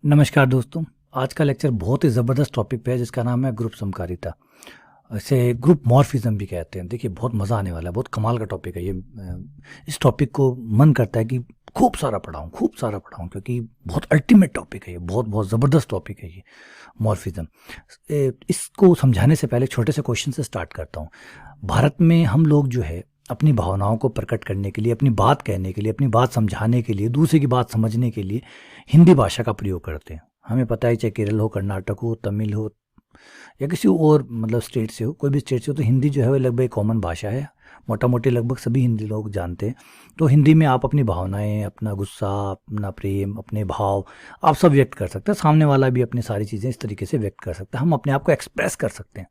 नमस्कार दोस्तों। आज का लेक्चर बहुत ही ज़बरदस्त टॉपिक पे है जिसका नाम है ग्रुप समकारिता। इसे ग्रुप मॉर्फिज्म भी कहते हैं। देखिए बहुत मज़ा आने वाला है, बहुत कमाल का टॉपिक है ये। इस टॉपिक को मन करता है कि खूब सारा पढ़ाऊँ क्योंकि बहुत अल्टीमेट टॉपिक है ये, बहुत बहुत ज़बरदस्त टॉपिक है ये मॉर्फिज्म। इसको समझाने से पहले छोटे से क्वेश्चन से स्टार्ट करता हूँ। भारत में हम लोग जो है अपनी भावनाओं को प्रकट करने के लिए, अपनी बात कहने के लिए, अपनी बात समझाने के लिए, दूसरे की बात समझने के लिए हिंदी भाषा का प्रयोग करते हैं। हमें पता है, चाहे केरल हो, कर्नाटक हो, तमिल हो या किसी और मतलब स्टेट से हो, कोई भी स्टेट से हो, तो हिंदी जो है वो लगभग एक कॉमन भाषा है। मोटा मोटी लगभग सभी हिंदी लोग जानते हैं। तो हिंदी में आप अपनी भावनाएं, अपना गुस्सा, अपना प्रेम, अपने भाव आप सब व्यक्त कर सकते हैं। सामने वाला भी अपनी सारी चीज़ें इस तरीके से व्यक्त कर सकता है। हम अपने आप को एक्सप्रेस कर सकते हैं।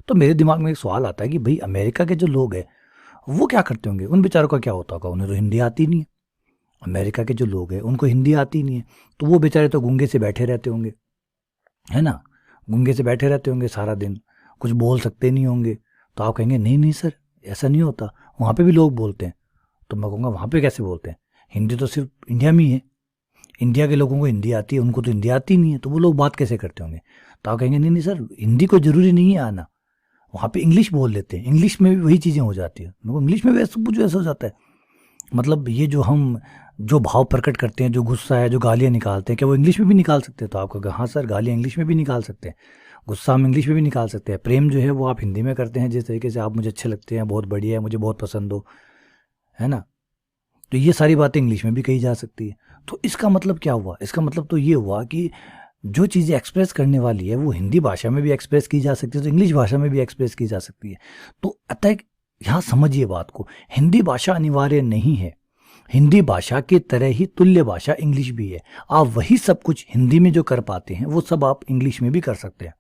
तो मेरे दिमाग में एक सवाल आता है कि भाई अमेरिका के जो लोग हैं वो क्या करते होंगे, उन बेचारों का क्या होता होगा। उन्हें तो हिंदी आती नहीं है। अमेरिका के जो लोग हैं उनको हिंदी आती नहीं है, तो वो बेचारे तो गूंगे से बैठे रहते होंगे, है ना। गूंगे से बैठे रहते होंगे सारा दिन, कुछ बोल सकते नहीं होंगे। तो आप कहेंगे नहीं नहीं सर, ऐसा नहीं होता, वहाँ पे भी लोग बोलते हैं। तो मैं कहूँगा वहाँ पे कैसे बोलते हैं, हिंदी तो सिर्फ इंडिया में ही है। इंडिया के लोगों को हिंदी आती है, उनको तो हिंदी आती नहीं है, तो वो लोग बात कैसे करते होंगे। तो आप कहेंगे नहीं नहीं सर, हिंदी को ज़रूरी नहीं है आना, वहाँ पे इंग्लिश बोल लेते हैं, इंग्लिश में भी वही चीज़ें हो जाती है। इंग्लिश में भी सब कुछ ऐसा हो जाता है। मतलब ये जो हम जो भाव प्रकट करते हैं, जो गुस्सा है, जो गालियाँ निकालते हैं, क्या वो इंग्लिश में भी निकाल सकते हैं। तो आपको कहा हाँ सर, गालियाँ इंग्लिश में भी निकाल सकते हैं, गुस्सा हम इंग्लिश में भी निकाल सकते हैं, प्रेम जो है वो आप हिंदी में करते हैं, जिस तरीके से आप मुझे अच्छे लगते हैं, बहुत बढ़िया है, मुझे बहुत पसंद हो, है ना। तो ये सारी बातें इंग्लिश में भी कही जा सकती है। तो इसका मतलब क्या हुआ, इसका मतलब तो ये हुआ कि जो चीज़ें एक्सप्रेस करने वाली है वो हिंदी भाषा में भी एक्सप्रेस की जा सकती है, तो इंग्लिश भाषा में भी एक्सप्रेस की जा सकती है। तो अतः यहाँ समझिए बात को, हिंदी भाषा अनिवार्य नहीं है। हिंदी भाषा की तरह ही तुल्य भाषा इंग्लिश भी है। आप वही सब कुछ हिंदी में जो कर पाते हैं वो सब आप इंग्लिश में भी कर सकते हैं,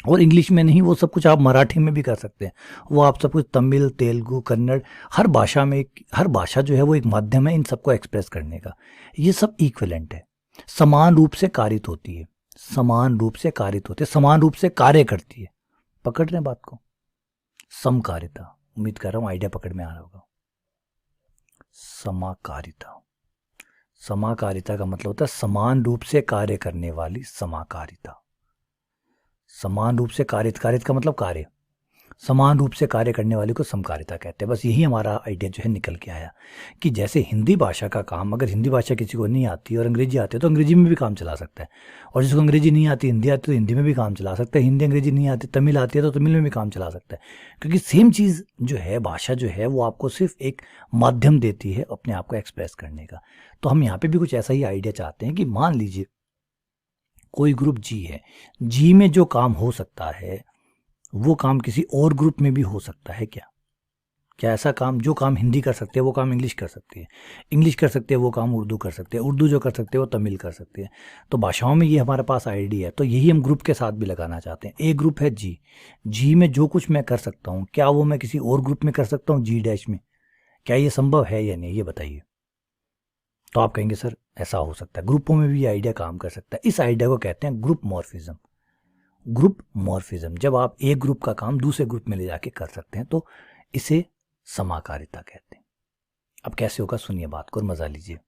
और इंग्लिश में नहीं वो सब कुछ आप मराठी में भी कर सकते हैं। वो आप सब कुछ तमिल, तेलुगु, कन्नड़, हर भाषा में, हर भाषा जो है वो एक माध्यम है इन सबको एक्सप्रेस करने का। ये सब इक्विवेलेंट है, समान रूप से कारित होती है, समान रूप से कारित होते, समान रूप से कार्य करती है। पकड़ रहे हैं बात को, समकारिता। उम्मीद कर रहा हूँ आइडिया पकड़ में आ रहा होगा। समाकारिता, समाकारिता का मतलब होता है समान रूप से कार्य करने वाली समाकारिता। समान रूप से कारित, कारित का मतलब कार्य, समान रूप से कार्य करने वाले को समकारिता कहते हैं। बस यही हमारा आइडिया जो है निकल के आया कि जैसे हिंदी भाषा का काम, अगर हिंदी भाषा किसी को नहीं आती और अंग्रेजी आती है तो अंग्रेजी में भी काम चला सकता है, और जिसको अंग्रेजी नहीं आती, हिंदी आती तो हिंदी में भी काम चला सकता है, हिंदी अंग्रेजी नहीं आती, तमिल आती है तो तमिल में भी काम चला सकता है। क्योंकि सेम चीज़ जो है, भाषा जो है वो आपको सिर्फ एक माध्यम देती है अपने आप को एक्सप्रेस करने का। तो हम यहाँ पर भी कुछ ऐसा ही आइडिया चाहते हैं कि मान लीजिए कोई ग्रुप जी है, जी में जो काम हो सकता है वो काम किसी और ग्रुप में भी हो सकता है क्या। क्या ऐसा काम, जो काम हिंदी कर सकते हैं वो काम इंग्लिश कर सकती है, इंग्लिश कर सकते हैं वो काम उर्दू कर सकते हैं, उर्दू जो कर सकते हैं वो तमिल कर सकते हैं। तो भाषाओं में ये हमारे पास आइडिया है, तो यही हम ग्रुप के साथ भी लगाना चाहते हैं। एक ग्रुप है जी, जी में जो कुछ मैं कर सकता हूँ क्या वो मैं किसी और ग्रुप में कर सकता हूँ जी डैश में। क्या ये संभव है या नहीं, ये बताइए। तो आप कहेंगे सर ऐसा हो सकता है, ग्रुपों में भी ये आइडिया काम कर सकता है। इस आइडिया को कहते हैं ग्रुप मॉर्फिज्म। ग्रुप मॉर्फिज्म, जब आप एक ग्रुप का काम दूसरे ग्रुप में ले जाके कर सकते हैं तो इसे समाकारिता कहते हैं। अब कैसे होगा सुनिए बात को और मजा लीजिए।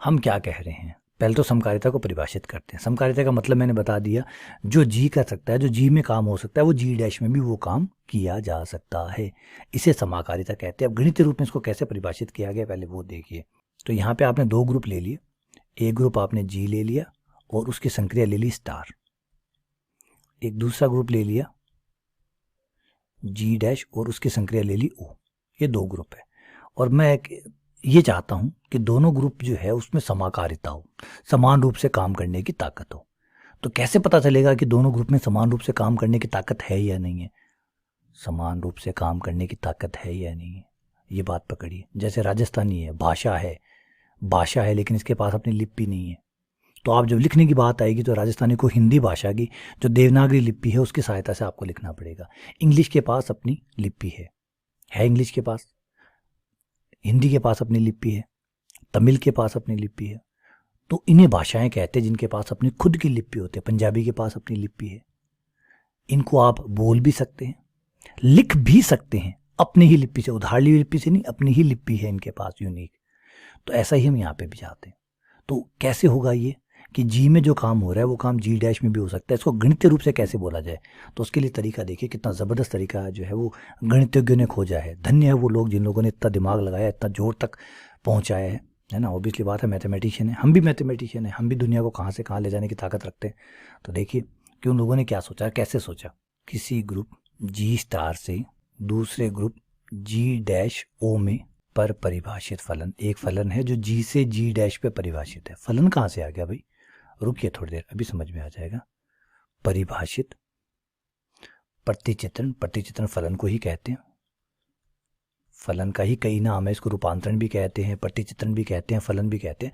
हम क्या कह रहे हैं, पहले तो समकारिता को परिभाषित करते हैं। समकारिता का मतलब मैंने बता दिया, जो जी कर सकता है, जो जी में काम हो सकता है वो जी डैश में भी वो काम किया जा सकता है, इसे समाकारिता कहते हैं। अब गणितीय रूप में इसको कैसे परिभाषित किया गया पहले वो देखिए। तो यहाँ पे आपने दो ग्रुप ले लिए, एक ग्रुप आपने जी ले लिया और उसकी संक्रिया ले ली स्टार, एक दूसरा ग्रुप ले लिया जी डैश और उसकी संक्रिया ले ली ओ। ये दो ग्रुप है, और मैं ये चाहता हूं कि दोनों ग्रुप जो है उसमें समाकारिता हो, समान रूप से काम करने की ताकत हो। तो कैसे पता चलेगा कि दोनों ग्रुप में समान रूप से काम करने की ताकत है या नहीं है। समान रूप से काम करने की ताकत है या नहीं है, ये बात पकड़िए। जैसे राजस्थानी है, भाषा है, भाषा है लेकिन इसके पास अपनी लिपि नहीं है। तो आप जब लिखने की बात आएगी तो राजस्थानी को हिंदी भाषा की जो देवनागरी लिपि है उसकी सहायता से आपको लिखना पड़ेगा। इंग्लिश के पास अपनी लिपि है इंग्लिश के पास, हिंदी के पास अपनी लिपि है, तमिल के पास अपनी लिपि है। तो इन्हें भाषाएं कहते हैं जिनके पास अपनी खुद की लिपि होती है। पंजाबी के पास अपनी लिपि है, इनको आप बोल भी सकते हैं, लिख भी सकते हैं अपनी ही लिपि से, उधार ली लिपि से नहीं, अपनी ही लिपि है इनके पास यूनिक। तो ऐसा ही हम यहाँ पे भी चाहते हैं। तो कैसे होगा ये कि जी में जो काम हो रहा है वो काम जी डैश में भी हो सकता है, इसको गणितीय रूप से कैसे बोला जाए। तो उसके लिए तरीका देखिए, कितना ज़बरदस्त तरीका जो है वो गणितज्ञों ने खोजा है। धन्य है वो लोग जिन लोगों ने इतना दिमाग लगाया, इतना जोर तक पहुँचाया है ना। ऑब्वियसली बात है, मैथमेटिशियन है, हम भी मैथमेटिशियन है, हम भी दुनिया को कहाँ से कहाँ ले जाने की ताकत रखते हैं। तो देखिए कि उन लोगों ने क्या सोचा, कैसे सोचा। किसी ग्रुप जी स्टार से दूसरे ग्रुप जी डैश ओ में पर परिभाषित फलन, एक फलन है जो जी से जी डैश पे परिभाषित है। फलन कहाँ से आ गया भाई, रुकिए थोड़ी देर, अभी समझ में आ जाएगा। परिभाषित प्रतिचित्रण, प्रतिचित्रण फलन को ही कहते हैं। फलन का ही कई नाम है, इसको रूपांतरण भी कहते हैं, प्रतिचित्रण भी कहते हैं, फलन भी कहते हैं।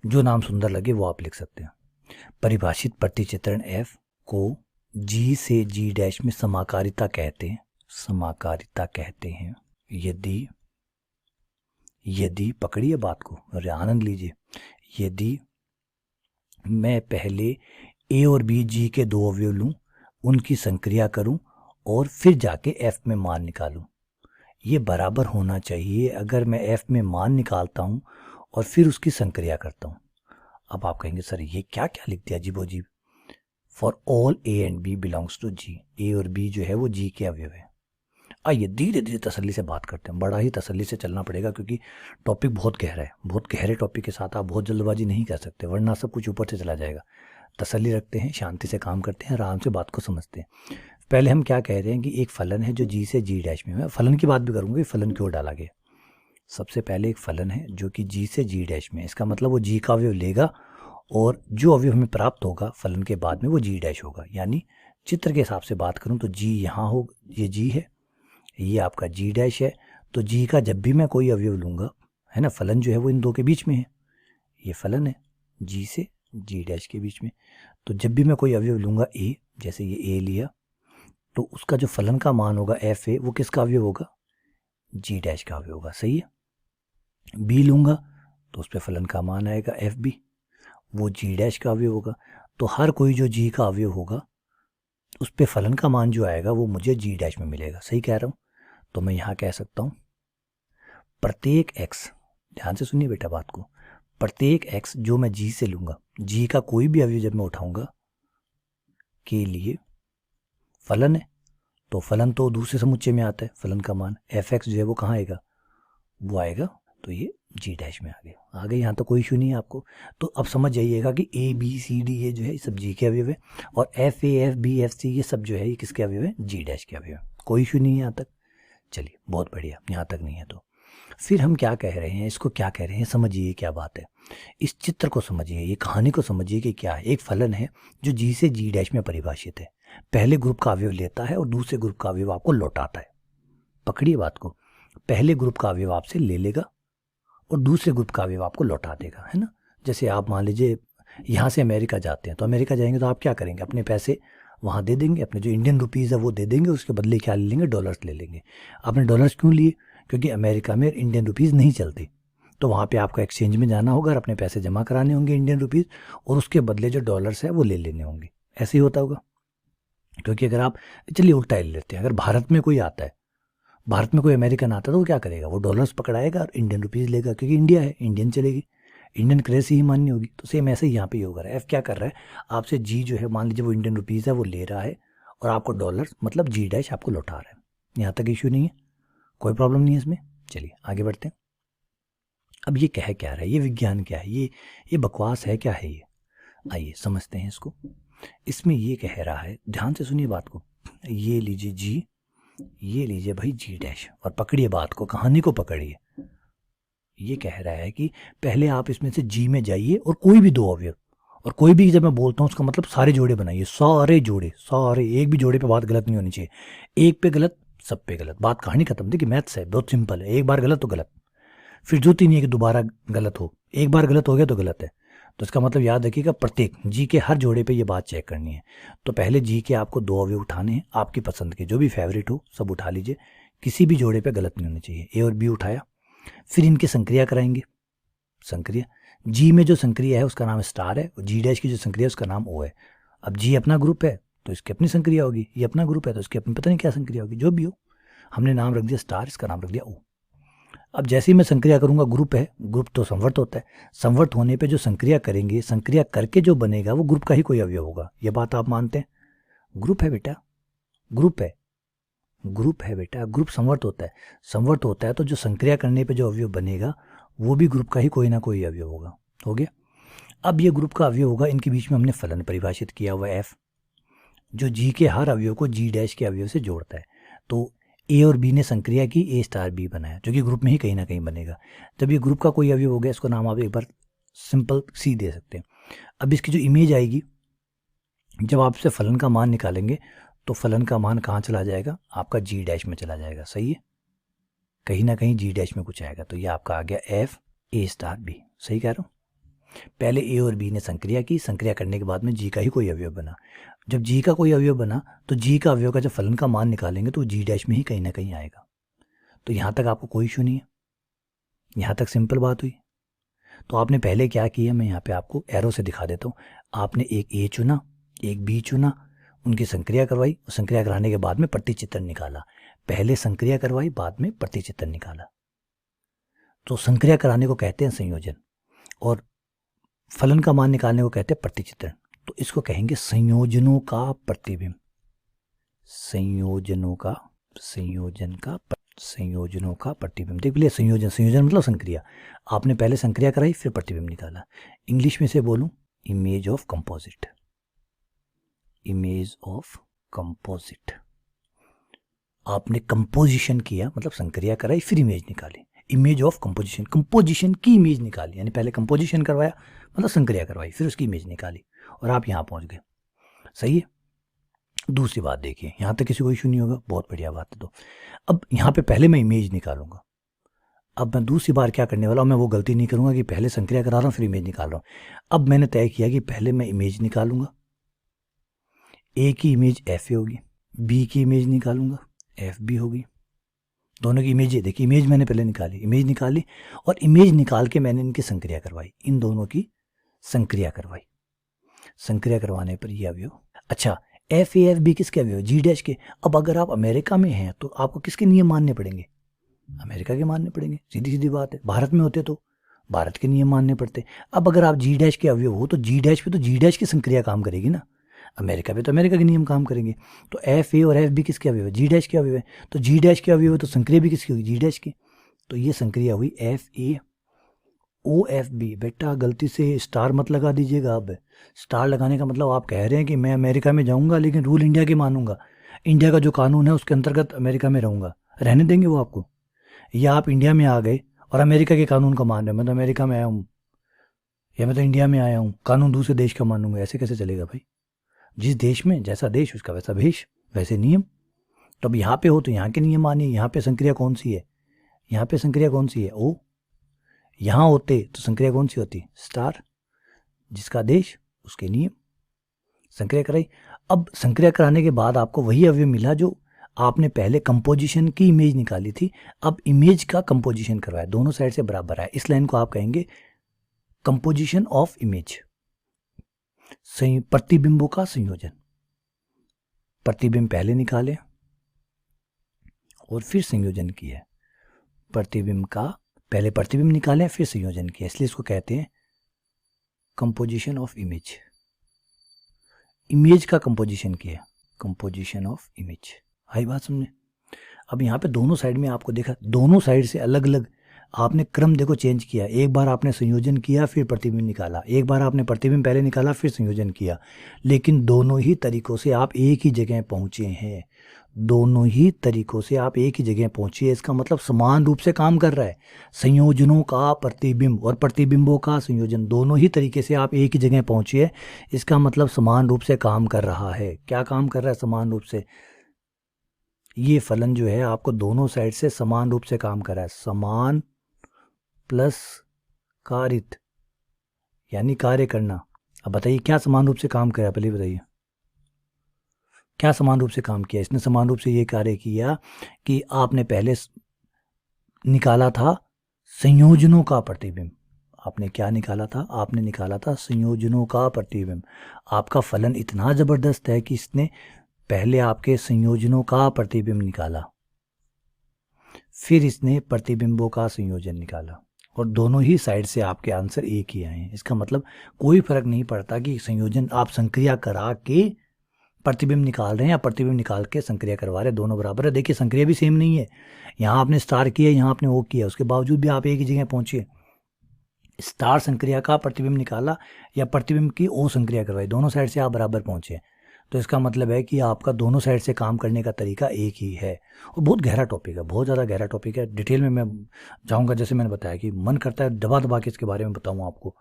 जो नाम सुंदर लगे वो आप लिख सकते हैं। परिभाषित प्रतिचित्रण f को g से g डैश में समाकारिता कहते हैं, समाकारिता कहते हैं। यदि पकड़िए बात को और आनंद लीजिए, यदि मैं पहले a और b g के दो अवयव लूं, उनकी संक्रिया करूं और फिर जाके f में मान निकालूं, ये बराबर होना चाहिए अगर मैं f में मान निकालता हूं और फिर उसकी संक्रिया करता हूं। अब आप कहेंगे सर ये क्या क्या लिख दिया अजीबोजीब। For all a and b belongs to g, a और b जो है वो g के अवयव है। आइए धीरे धीरे तसल्ली से बात करते हैं, बड़ा ही तसल्ली से चलना पड़ेगा क्योंकि टॉपिक बहुत गहरा है। बहुत गहरे टॉपिक के साथ आप बहुत जल्दबाजी नहीं कर सकते, वरना सब कुछ ऊपर से चला जाएगा। तसल्ली रखते हैं, शांति से काम करते हैं, आराम से बात को समझते हैं। पहले हम क्या कह रहे हैं कि एक फलन है जो जी से जी डैश में, मैं फलन की बात भी करूँगा, फलन क्यों डाला गया। सबसे पहले एक फलन है जो कि जी से जी डैश में, इसका मतलब वो जी का अवयव लेगा और जो अवयव हमें प्राप्त होगा फलन के बाद में वो जी डैश होगा। यानी चित्र के हिसाब से बात करूं तो जी यहाँ हो, ये जी है, ये आपका जी डैश है। तो जी का जब भी मैं कोई अवयव लूँगा, है ना, फलन जो है वो इन दो के बीच में है, ये फलन है जी से जी डैश के बीच में। तो जब भी मैं कोई अवयव लूँगा ए, जैसे ये ए लिया, तो उसका जो फलन का मान होगा एफ ए, वो किसका अवयव होगा, जी डैश का अवयव होगा। सही है। बी लूँगा तो उस पर फलन का मान आएगा एफ बी, वो जी डैश का अवयव होगा। तो हर कोई जो जी का अवयव होगा उस पे फलन का मान जो आएगा वो मुझे जी डैश में मिलेगा। सही कह रहा हूँ। तो मैं यहाँ कह सकता हूँ प्रत्येक x, ध्यान से सुनिए बेटा बात को, प्रत्येक x जो मैं जी से लूँगा, जी का कोई भी अवयव जब मैं उठाऊँगा के लिए फलन है, तो फलन तो दूसरे समुच्चय में आता है, फलन का मान एफ एक्स जो है वो कहाँ आएगा, वो आएगा, तो ये जी डैश में आ गए। यहाँ तो कोई इशू नहीं है आपको। तो अब समझ जाइएगा कि ए बी सी डी ये जो है ये सब जी के अवयव है, और F A F B F C ये सब जो है ये किसके अवयव है, जी डैश के अवयव है। कोई इशू नहीं है यहाँ तक। चलिए बहुत बढ़िया, यहाँ तक नहीं है। तो फिर हम क्या कह रहे हैं, इसको क्या कह रहे हैं, समझिए क्या बात है। इस चित्र को समझिए, ये कहानी को समझिए कि क्या है। एक फलन है जो जी से जी डैश में परिभाषित है, पहले ग्रुप का अवयव लेता है और दूसरे ग्रुप का अवयव आपको लौटाता है। पकड़िए बात को, पहले ग्रुप का अवयव आपसे ले लेगा और दूसरे ग्रुप का अवयव आपको लौटा देगा, है ना। जैसे आप मान लीजिए यहाँ से अमेरिका जाते हैं, तो अमेरिका जाएंगे तो आप क्या करेंगे, अपने पैसे वहाँ दे देंगे, अपने जो इंडियन रुपीज़ है वो दे देंगे, उसके बदले क्या ले लेंगे, डॉलर्स ले लेंगे। आपने डॉलर्स क्यों लिए, क्योंकि अमेरिका में इंडियन रुपीज़ नहीं चलती, तो वहाँ पे आपको एक्सचेंज में जाना होगा और अपने पैसे जमा कराने होंगे इंडियन रुपीज़, और उसके बदले जो डॉलर्स है वो ले लेने होंगे। ऐसे ही होता होगा। क्योंकि अगर आप, चलिए उल्टा ले लेते हैं, अगर भारत में कोई आता है, भारत में कोई अमेरिकन आता है तो वो क्या करेगा, वो डॉलर्स पकड़ाएगा और इंडियन रुपीज़ लेगा, क्योंकि इंडिया है, इंडियन चलेगी, इंडियन करेंसी ही मान्य होगी। तो सेम ऐसे ही यहाँ पे होगा। एफ क्या कर रहा है, आपसे जी जो है, मान लीजिए वो इंडियन रुपीज़ है वो ले रहा है और आपको डॉलर मतलब जी डैश आपको लौटा रहा है। यहाँ तक इशू नहीं है, कोई प्रॉब्लम नहीं है इसमें। चलिए आगे बढ़ते हैं। अब ये कह क्या रहा है, ये विज्ञान क्या है, ये बकवास है, क्या है ये, आइए समझते हैं इसको। इसमें ये कह रहा है, ध्यान से सुनिए बात को, ये लीजिए जी, ये लीजिए भाई जी डैश, और पकड़िए बात को, कहानी को पकड़िए। ये कह रहा है कि पहले आप इसमें से जी में जाइए और कोई भी दो अवयव, और कोई भी जब मैं बोलता हूँ उसका मतलब सारे जोड़े बनाइए, सारे जोड़े, सारे, एक भी जोड़े पे बात गलत नहीं होनी चाहिए। एक पे गलत, सब पे गलत, बात कहानी खत्म। देखिए मैथ्स है, बहुत सिंपल है, एक बार गलत तो गलत, फिर जरूरत ही नहीं है कि दोबारा गलत हो, एक बार गलत हो गया तो गलत है। तो इसका मतलब याद रखिएगा, प्रत्येक जी के हर जोड़े पे ये बात चेक करनी है। तो पहले जी के आपको दो अवयव उठाने हैं, आपकी पसंद के, जो भी फेवरेट हो सब उठा लीजिए, किसी भी जोड़े पे गलत नहीं होनी चाहिए। ए और बी उठाया, फिर इनकी संक्रिया कराएंगे। संक्रिया, जी में जो संक्रिया है उसका नाम स्टार है, और जी डैश की जो संक्रिया है उसका नाम ओ है। अब जी अपना ग्रुप है तो इसकी अपनी संक्रिया होगी, ये अपना ग्रुप है तो इसकी अपनी पता नहीं क्या संक्रिया होगी, जो भी हो, हमने नाम रख दिया स्टार, इसका नाम रख दिया ओ। अब जैसे ही मैं संक्रिया करूंगा, ग्रुप है, ग्रुप तो संवर्त होता है, संवर्त होने पे जो संक्रिया करेंगे, संक्रिया करके जो बनेगा वो ग्रुप का ही कोई अवयव होगा। ये बात आप मानते हैं? ग्रुप है बेटा, ग्रुप है, ग्रुप है बेटा, ग्रुप संवर्त होता है, संवर्त होता है तो जो संक्रिया करने पे जो अवयव बनेगा वो भी ग्रुप का ही कोई ना कोई अवयव होगा। हो गया। अब ये ग्रुप का अवयव होगा, इनके बीच में हमने फलन परिभाषित किया हुआ एफ, जो जी के हर अवयव को जी डैश के अवयव से जोड़ता है। तो ए और बी ने संक्रिया की, ए स्टार बी बनाया, जो कि ग्रुप में ही कहीं ना कहीं बनेगा। जब ये ग्रुप का कोई अवयव हो गया, इसको नाम आप एक बार सिंपल सी दे सकते हैं। अब इसकी जो इमेज आएगी, जब आप इससे फलन का मान निकालेंगे तो फलन का मान कहाँ चला जाएगा? आपका जी डैश में चला जाएगा। सही है, कहीं ना कहीं जी डैश में कुछ आएगा, तो ये आपका आ गया एफ ए स्टार बी। सही कह रहा हूँ? पहले ए और बी ने संक्रिया की, संक्रिया करने के बाद में जी का ही कोई अवयव बना। जब जी का कोई अवयव बना तो जी का अवयव का जब फलन का मान निकालेंगे तो जी डैश में ही कहीं ना कहीं आएगा। तो यहाँ तक आपको कोई इशू नहीं है, यहाँ तक सिंपल बात हुई। तो आपने पहले क्या किया, मैं यहाँ पे आपको एरो से दिखा देता हूँ। आपने एक ए चुना, एक बी चुना, उनकी संक्रिया करवाई, संक्रिया कराने के बाद में प्रतिचित्रण निकाला। पहले संक्रिया करवाई, बाद में प्रतिचित्रण निकाला। तो संक्रिया कराने को कहते हैं संयोजन, और फलन का मान निकालने को कहते हैं प्रतिचित्रण। तो इसको कहेंगे संयोजनों का प्रतिबिंब, संयोजनों का प्रतिबिंब। देख लिया, संयोजन, संयोजन मतलब संक्रिया। आपने पहले संक्रिया कराई, फिर प्रतिबिंब निकाला। इंग्लिश में से बोलूं, image of composite, image of composite. आपने कंपोजिशन किया, मतलब संक्रिया कराई फिर इमेज निकाली, इमेज ऑफ कंपोजिशन, कंपोजिशन की इमेज निकाली। यानी पहले कंपोजिशन करवाया, मतलब संक्रिया करवाई, फिर उसकी इमेज निकाली, और आप यहाँ पहुँच गए। सही है। दूसरी बात देखिए, यहाँ तक किसी को इशू नहीं होगा, बहुत बढ़िया बात है। तो अब यहाँ पे पहले मैं इमेज निकालूंगा। अब मैं दूसरी बार क्या करने वाला हूँ, मैं वो गलती नहीं करूँगा कि पहले संक्रिया करा रहा हूँ फिर इमेज निकाल रहा हूँ। अब मैंने तय किया कि पहले मैं इमेज निकालूंगा, ए की इमेज एफ ए होगी, बी की इमेज निकालूंगा, एफ बी होगी। दोनों की इमेज, देखिए इमेज मैंने पहले निकाली, इमेज निकाली, और इमेज निकाल के मैंने इनकी संक्रिया करवाई, इन दोनों की संक्रिया करवाई। संक्रिया करवाने पर ये अवयव, अच्छा एफ ए एफ बी किसके अवयव? जी डैश के। अब अगर आप अमेरिका में हैं तो आपको किसके नियम मानने पड़ेंगे? अमेरिका के मानने पड़ेंगे, सीधी सीधी बात है। भारत में होते तो भारत के नियम मानने पड़ते। अब अगर आप जी डैश के अवयव हो तो जी डैश पे तो जी डैश की संक्रिया काम करेगी ना, अमेरिका पे तो अमेरिका के नियम काम करेंगे। तो एफ ए और एफ बी किसके अवयव है? जी डैश के अवयव है। तो जी डैश के अवयव है तो संक्रिया भी किसकी होगी? जी डैश की। तो ये संक्रिया हुई F A O F B. बेटा गलती से स्टार मत लगा दीजिएगा। अब स्टार लगाने का मतलब आप कह रहे हैं कि मैं अमेरिका में जाऊंगा लेकिन रूल इंडिया के मानूंगा, इंडिया का जो कानून है उसके अंतर्गत अमेरिका में रहूंगा, रहने देंगे वो आपको? या आप इंडिया में आ गए और अमेरिका के कानून को मान रहे हैं, मैं तो अमेरिका में आया हूँ या मैं तो इंडिया में आया हूँ, कानून दूसरे देश का मानूंगा, ऐसे कैसे चलेगा भाई? जिस देश में जैसा देश उसका वैसा भेष, वैसे नियम। तो अब यहाँ पे हो तो यहाँ के नियम मानिए। यहाँ पे संक्रिया कौन सी है? यहाँ पे संक्रिया कौन सी है? ओ। यहाँ होते तो संक्रिया कौन सी होती? स्टार। जिसका देश उसके नियम। संक्रिया कराई। अब संक्रिया कराने के बाद आपको वही अवयव मिला जो आपने पहले कंपोजिशन की इमेज निकाली थी। अब इमेज का कंपोजिशन करवाया, दोनों साइड से बराबर है। इस लाइन को आप कहेंगे कंपोजिशन ऑफ इमेज, प्रतिबिंबों का संयोजन। प्रतिबिंब पहले निकाले और फिर संयोजन किया। प्रतिबिंब का पहले प्रतिबिंब निकाले फिर संयोजन किया, इसलिए इसको कहते हैं कंपोजिशन ऑफ इमेज। इमेज का कंपोजिशन किया, कंपोजिशन ऑफ इमेज। आई बात समझे? अब यहाँ पे दोनों साइड में आपको देखा, दोनों साइड से अलग अलग आपने क्रम देखो चेंज किया। एक बार आपने संयोजन किया फिर प्रतिबिंब निकाला, एक बार आपने प्रतिबिंब पहले निकाला फिर संयोजन किया, लेकिन दोनों ही तरीकों से आप एक ही जगह पहुंचे हैं। दोनों ही तरीकों से आप एक ही जगह पहुंचे, इसका मतलब समान रूप से काम कर रहा है। संयोजनों का प्रतिबिंब और प्रतिबिंबों का संयोजन, दोनों ही तरीके से आप एक ही जगह पहुंचे हैं, इसका मतलब समान रूप से काम कर रहा है। क्या काम कर रहा है? समान रूप से। ये फलन जो है आपको दोनों साइड से समान रूप से काम कर रहा है। समान प्लस कारित यानी कार्य करना। अब बताइए क्या समान रूप से काम कर रहा है? पहले बताइए क्या समान रूप से काम किया? इसने समान रूप से ये कार्य किया कि आपने पहले निकाला था संयोजनों का प्रतिबिंब। आपने क्या निकाला था? आपने निकाला था संयोजनों का प्रतिबिंब। आपका फलन इतना जबरदस्त है कि इसने पहले आपके संयोजनों का प्रतिबिंब निकाला, फिर इसने प्रतिबिंबों का संयोजन निकाला और दोनों ही साइड से आपके आंसर एक ही आए हैं। इसका मतलब कोई फर्क नहीं पड़ता कि संयोजन आप संक्रिया करा के प्रतिबिंब निकाल रहे हैं या प्रतिबिंब निकाल के संक्रिया करवा रहे हैं, दोनों बराबर है। देखिए संक्रिया भी सेम नहीं है, यहाँ आपने स्टार किया, यहाँ आपने ओ किया, उसके बावजूद भी आप एक ही जगह पहुंचे। स्टार संक्रिया का प्रतिबिंब निकाला या प्रतिबिंब की ओ संक्रिया करवाई, दोनों साइड से आप बराबर पहुंचे। तो इसका मतलब है कि आपका दोनों साइड से काम करने का तरीका एक ही है। और बहुत गहरा टॉपिक है, बहुत ज़्यादा गहरा टॉपिक है। डिटेल में मैं जाऊँगा, जैसे मैंने बताया कि मन करता है दबा दबा के इसके बारे में बताऊँ आपको,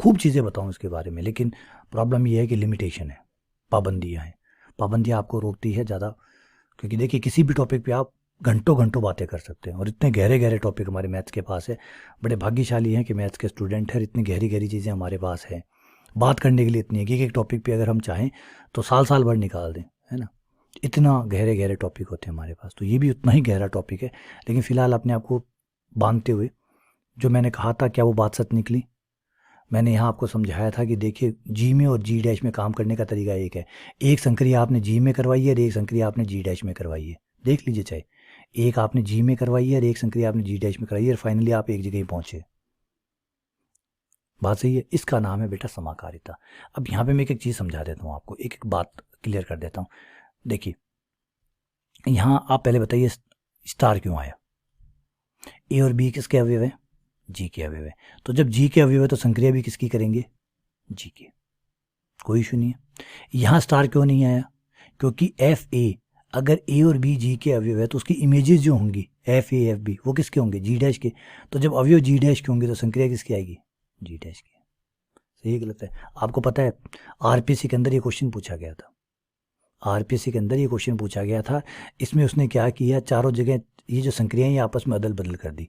खूब चीज़ें बताऊँ इसके बारे में, लेकिन प्रॉब्लम ये है कि लिमिटेशन है, पाबंदियाँ हैं। पाबंदियाँ आपको रोकती है ज़्यादा, क्योंकि देखिए किसी भी टॉपिक पे आप घंटों घंटों बातें कर सकते हैं और इतने गहरे गहरे टॉपिक हमारे मैथ्स के पास है। बड़े भाग्यशाली हैं कि मैथ्स के स्टूडेंट हैं, इतनी गहरी गहरी चीज़ें हमारे पास हैं बात करने के लिए। इतनी है कि एक टॉपिक पे अगर हम चाहें तो साल साल भर निकाल दें, है ना। इतना गहरे गहरे टॉपिक होते हैं हमारे पास, तो ये भी उतना ही गहरा टॉपिक है। लेकिन फ़िलहाल अपने आप को बांधते हुए जो मैंने कहा था, क्या वो बात सच निकली? मैंने यहाँ आपको समझाया था कि देखिए जी में और जी डैश में काम करने का तरीका एक है। एक संक्रिया आपने जी में करवाई है और एक संक्रिया आपने जी डैश में करवाई है, देख लीजिए चाहे। एक आपने जी में करवाई है और एक संक्रिया आपने जी डैश में करवाई है और फाइनली आप एक जगह ही पहुंचे। बात सही है, इसका नाम है बेटा समाकारिता। अब यहाँ पे मैं एक चीज़ समझा देता हूँ आपको, एक एक बात क्लियर कर देता हूँ। देखिए यहाँ आप पहले बताइए स्टार क्यों आया? ए और बी किसके अवयव है? जी के अवयव है। तो जब जी के अवयव है तो संक्रिया भी किसकी करेंगे? जी के। कोई इशू नहीं है। यहाँ स्टार क्यों नहीं आया? क्योंकि एफ ए, अगर ए और बी जी के अवयव है तो उसकी इमेजेस जो होंगी एफ ए एफ बी वो किसके होंगे? जी डैश के। तो जब अवयव जी डैश के होंगे तो संक्रिया किसकी आएगी? जी डैश की। सही गलत है? आपको पता है आरपीएससी के अंदर ये क्वेश्चन पूछा गया था। आरपीएससी के अंदर ये क्वेश्चन पूछा गया था। इसमें उसने क्या किया, चारों जगह ये जो संक्रियाएं आपस में अदल बदल कर दी।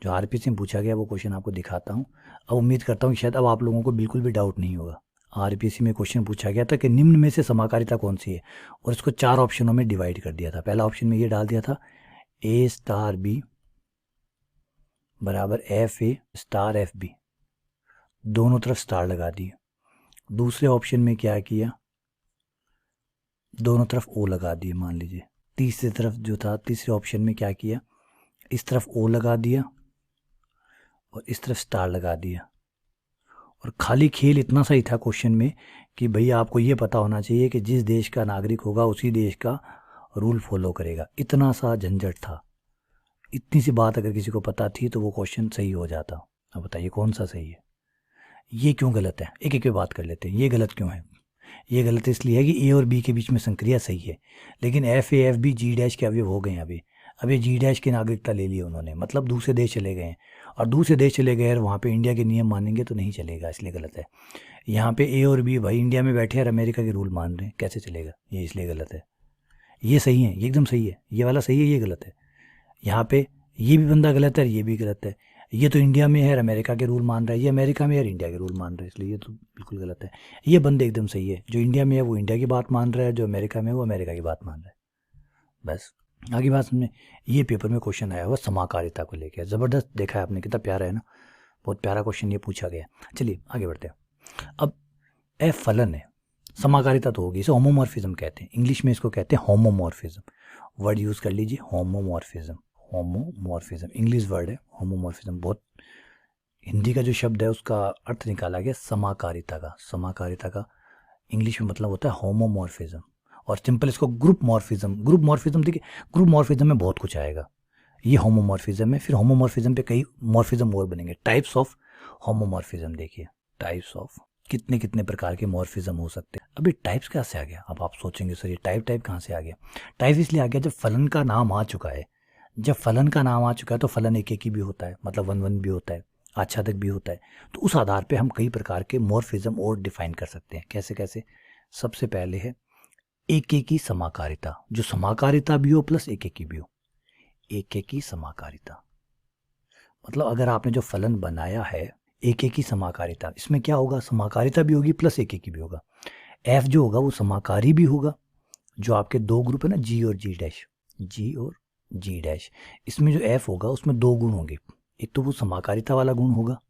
जो आरपीएससी में पूछा गया वो क्वेश्चन आपको दिखाता हूँ। अब उम्मीद करता हूँ कि शायद अब आप लोगों को बिल्कुल भी डाउट नहीं होगा। आरपीएससी में क्वेश्चन पूछा गया था कि निम्न में से समाकारिता कौन सी है, और इसको 4 ऑप्शनों में डिवाइड कर दिया था। पहला ऑप्शन में ये डाल दिया था ए स्टार बी बराबर f a star f b, दोनों तरफ स्टार लगा दिए। दूसरे ऑप्शन में क्या किया, दोनों तरफ ओ लगा दिए मान लीजिए। तीसरी तरफ जो था, तीसरे ऑप्शन में क्या किया, इस तरफ ओ लगा दिया और इस तरफ स्टार लगा दिया। और खाली खेल इतना सा ही था क्वेश्चन में कि भैया आपको ये पता होना चाहिए कि जिस देश का नागरिक होगा उसी देश का रूल फॉलो करेगा। इतना सा झंझट था। इतनी सी बात अगर किसी को पता थी तो वो क्वेश्चन सही हो जाता। अब बताइए कौन सा सही है? ये क्यों गलत है? एक एक पे बात कर लेते हैं। ये गलत क्यों है? ये गलत इसलिए है कि ए और बी के बीच में संक्रिया सही है, लेकिन f A F b g dash के अवयव हो गए हैं। अभी जी डैश की नागरिकता ले ली उन्होंने, मतलब दूसरे देश चले गए हैं। और दूसरे देश चले गए और वहाँ पे इंडिया के नियम मानेंगे तो नहीं चलेगा, इसलिए गलत है। यहाँ पे ए और बी भाई इंडिया में बैठे और अमेरिका के रूल मान रहे हैं, कैसे चलेगा? ये इसलिए गलत है। ये सही है, ये एकदम सही है, ये वाला सही है, ये गलत है। यहाँ पे ये भी बंदा गलत है और ये भी गलत है। ये तो इंडिया में है और अमेरिका के रूल मान रहा है, ये अमेरिका में है और इंडिया के रूल मान रहा है, इसलिए ये तो बिल्कुल गलत है। ये बंदे एकदम सही है, जो इंडिया में है वो इंडिया की बात मान रहा है, जो अमेरिका में है वो अमेरिका की बात मान रहा है। बस आगे बात समझे। ये पेपर में क्वेश्चन आया हुआ समाकारिता को लेकर, ज़बरदस्त देखा है आपने, कितना प्यारा है ना, बहुत प्यारा क्वेश्चन ये पूछा गया। चलिए आगे बढ़ते हैं। अब एफ फलन है, समाकारिता तो होगी, इसे होमोमॉर्फिज्म कहते हैं, इंग्लिश में इसको कहते हैं होमोमॉर्फिज्म। वर्ड यूज़ कर लीजिए, होमोमॉर्फिज्म। होमोमॉर्फिज्म इंग्लिश वर्ड है, होमोमॉर्फिज्म बहुत हिंदी का जो शब्द है उसका अर्थ निकाला गया समाकारिता का। समाकारिता का इंग्लिश में मतलब होता है होमोमॉर्फिज्म, और सिंपल इसको ग्रुप मॉर्फिज्म। ग्रुप मॉर्फिज्म देखिए, ग्रुप मॉर्फिज्म में बहुत कुछ आएगा। ये होमोमॉर्फिज्म है, फिर होमोमॉर्फिज्म पे कई मॉर्फिज्म और बनेंगे। टाइप्स ऑफ होमोमॉर्फिज्म देखिए, टाइप्स ऑफ कितने कितने प्रकार के मॉर्फिज्म हो सकते हैं। अभी टाइप्स कहाँ से आ गया? अब आप सोचेंगे सर ये टाइप कहाँ से आ गया? टाइप इसलिए आ गया जब फलन का नाम आ चुका है। जब फलन का नाम आ चुका है तो फलन एक एक ही भी होता है, मतलब वन वन भी होता है, आच्छादक भी होता है। तो उस आधार पे हम कई प्रकार के मॉर्फिज्म और डिफाइन कर सकते हैं। कैसे कैसे? सबसे पहले है एक एक की समाकारिता, जो समाकारिता भी हो प्लस एक एक की भी हो। एक एक की समाकारिता मतलब अगर आपने जो फलन बनाया है एक एक की समाकारिता, इसमें क्या होगा? समाकारिता भी होगी प्लस एक एक की भी होगा। एफ जो होगा वो समाकारी भी होगा, जो आपके दो ग्रुप है ना, जी और जी डैश, जी और जी डैश, इसमें जो एफ होगा उसमें दो गुण होंगे। एक तो वो समाकारिता वाला गुण होगा,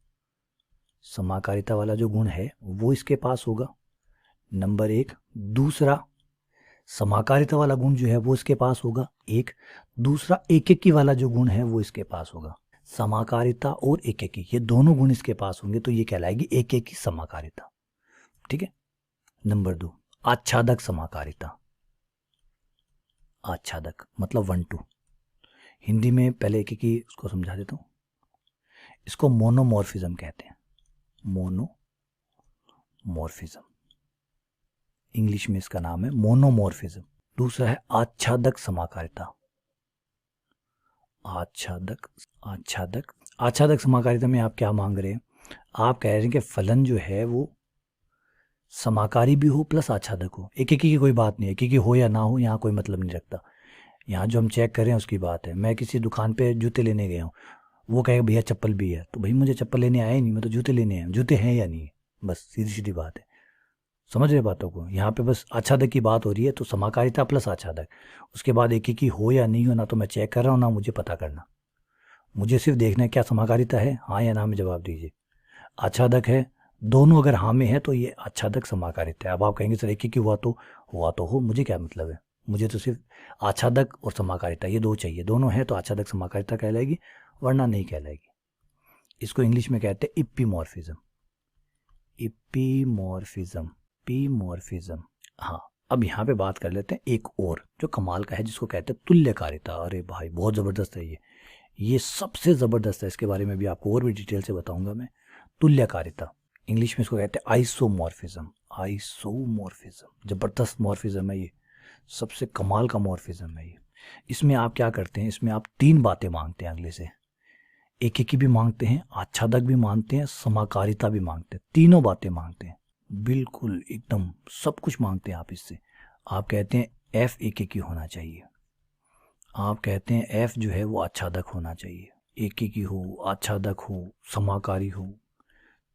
समाकारिता वाला जो गुण है वो इसके पास होगा, नंबर एक। दूसरा समाकारिता वाला गुण जो है वो इसके पास होगा एक, दूसरा एकेकी वाला जो गुण है वो इसके पास होगा। समाकारिता और एकेकी ये दोनों गुण इसके पास होंगे तो ये कहलाएगी एकेकी समाकारिता। ठीक है। नंबर 2, आच्छादक समाकारिता। आच्छादक मतलब 1 2। हिंदी में पहले एकेकी उसको समझा देता हूँ। इसको मोनोमॉर्फिज्म कहते हैं, मोनोमॉर्फिज्म, इंग्लिश में इसका नाम है मोनोमॉर्फिज्म। दूसरा है आच्छादक समाकारिता। आच्छादक समाकारिता में आप क्या मांग रहे हैं? आप कह रहे हैं कि फलन जो है वो समाकारी भी हो प्लस आच्छादक हो। एकेकी की कोई बात नहीं है, एकेकी हो या ना हो यहाँ कोई मतलब नहीं रखता। यहाँ जो हम चेक कर रहे हैं उसकी बात है। मैं किसी दुकान पे जूते लेने गया हूँ, वो कहेगा भैया चप्पल भी है, तो भाई मुझे चप्पल लेने आया ही नहीं, मैं तो जूते लेने आया हूँ, जूते हैं या नहीं है, बस सीधी सीधी बात है। समझ रहे बातों को? यहाँ पे बस आच्छादक की बात हो रही है, तो समाकारिता प्लस आच्छादक। उसके बाद एकेकी हो या नहीं हो ना तो मैं चेक कर रहा हूँ ना मुझे पता करना, मुझे सिर्फ देखना है क्या समाकारिता है, हाँ या ना में जवाब दीजिए। आच्छादक है, दोनों अगर हाँ में है तो ये आच्छादक समाकारिता है। अब आप कहेंगे सर एकेकी हुआ तो हो, मुझे क्या मतलब है, मुझे तो सिर्फ आच्छादक और समाकारिता ये दो चाहिए, दोनों है तो आच्छादक समाकारिता कहलाएगी वरना नहीं कहलाएगी। इसको इंग्लिश में कहते हैं इप्पीमॉर्फिज्म। इप्पीमॉर्फिज्म। हाँ, अब यहाँ पे बात कर लेते हैं एक और जो कमाल का है जिसको कहते हैं तुल्यकारिता। अरे भाई बहुत ज़बरदस्त है ये सबसे ज़बरदस्त है, इसके बारे में भी आपको और भी डिटेल से बताऊंगा मैं। तुल्यकारिता, इंग्लिश में इसको कहते हैं आइसोमॉर्फिज्म। ज़बरदस्त मॉर्फिज्म है ये, सबसे कमाल का मॉर्फिज्म है ये। इसमें आप क्या करते हैं, इसमें आप 3 बातें मांगते हैं अगले से, एकेकी भी मांगते हैं, आच्छादक भी मांगते हैं, समाकारिता भी मांगते हैं, तीनों बातें मांगते हैं, बिल्कुल एकदम सब कुछ मांगते हैं आप इससे। आप कहते हैं एफ एकेकी होना चाहिए, आप कहते हैं एफ जो है वो आच्छादक होना चाहिए, एकेकी हो, आच्छादक हो, समाकारी हो,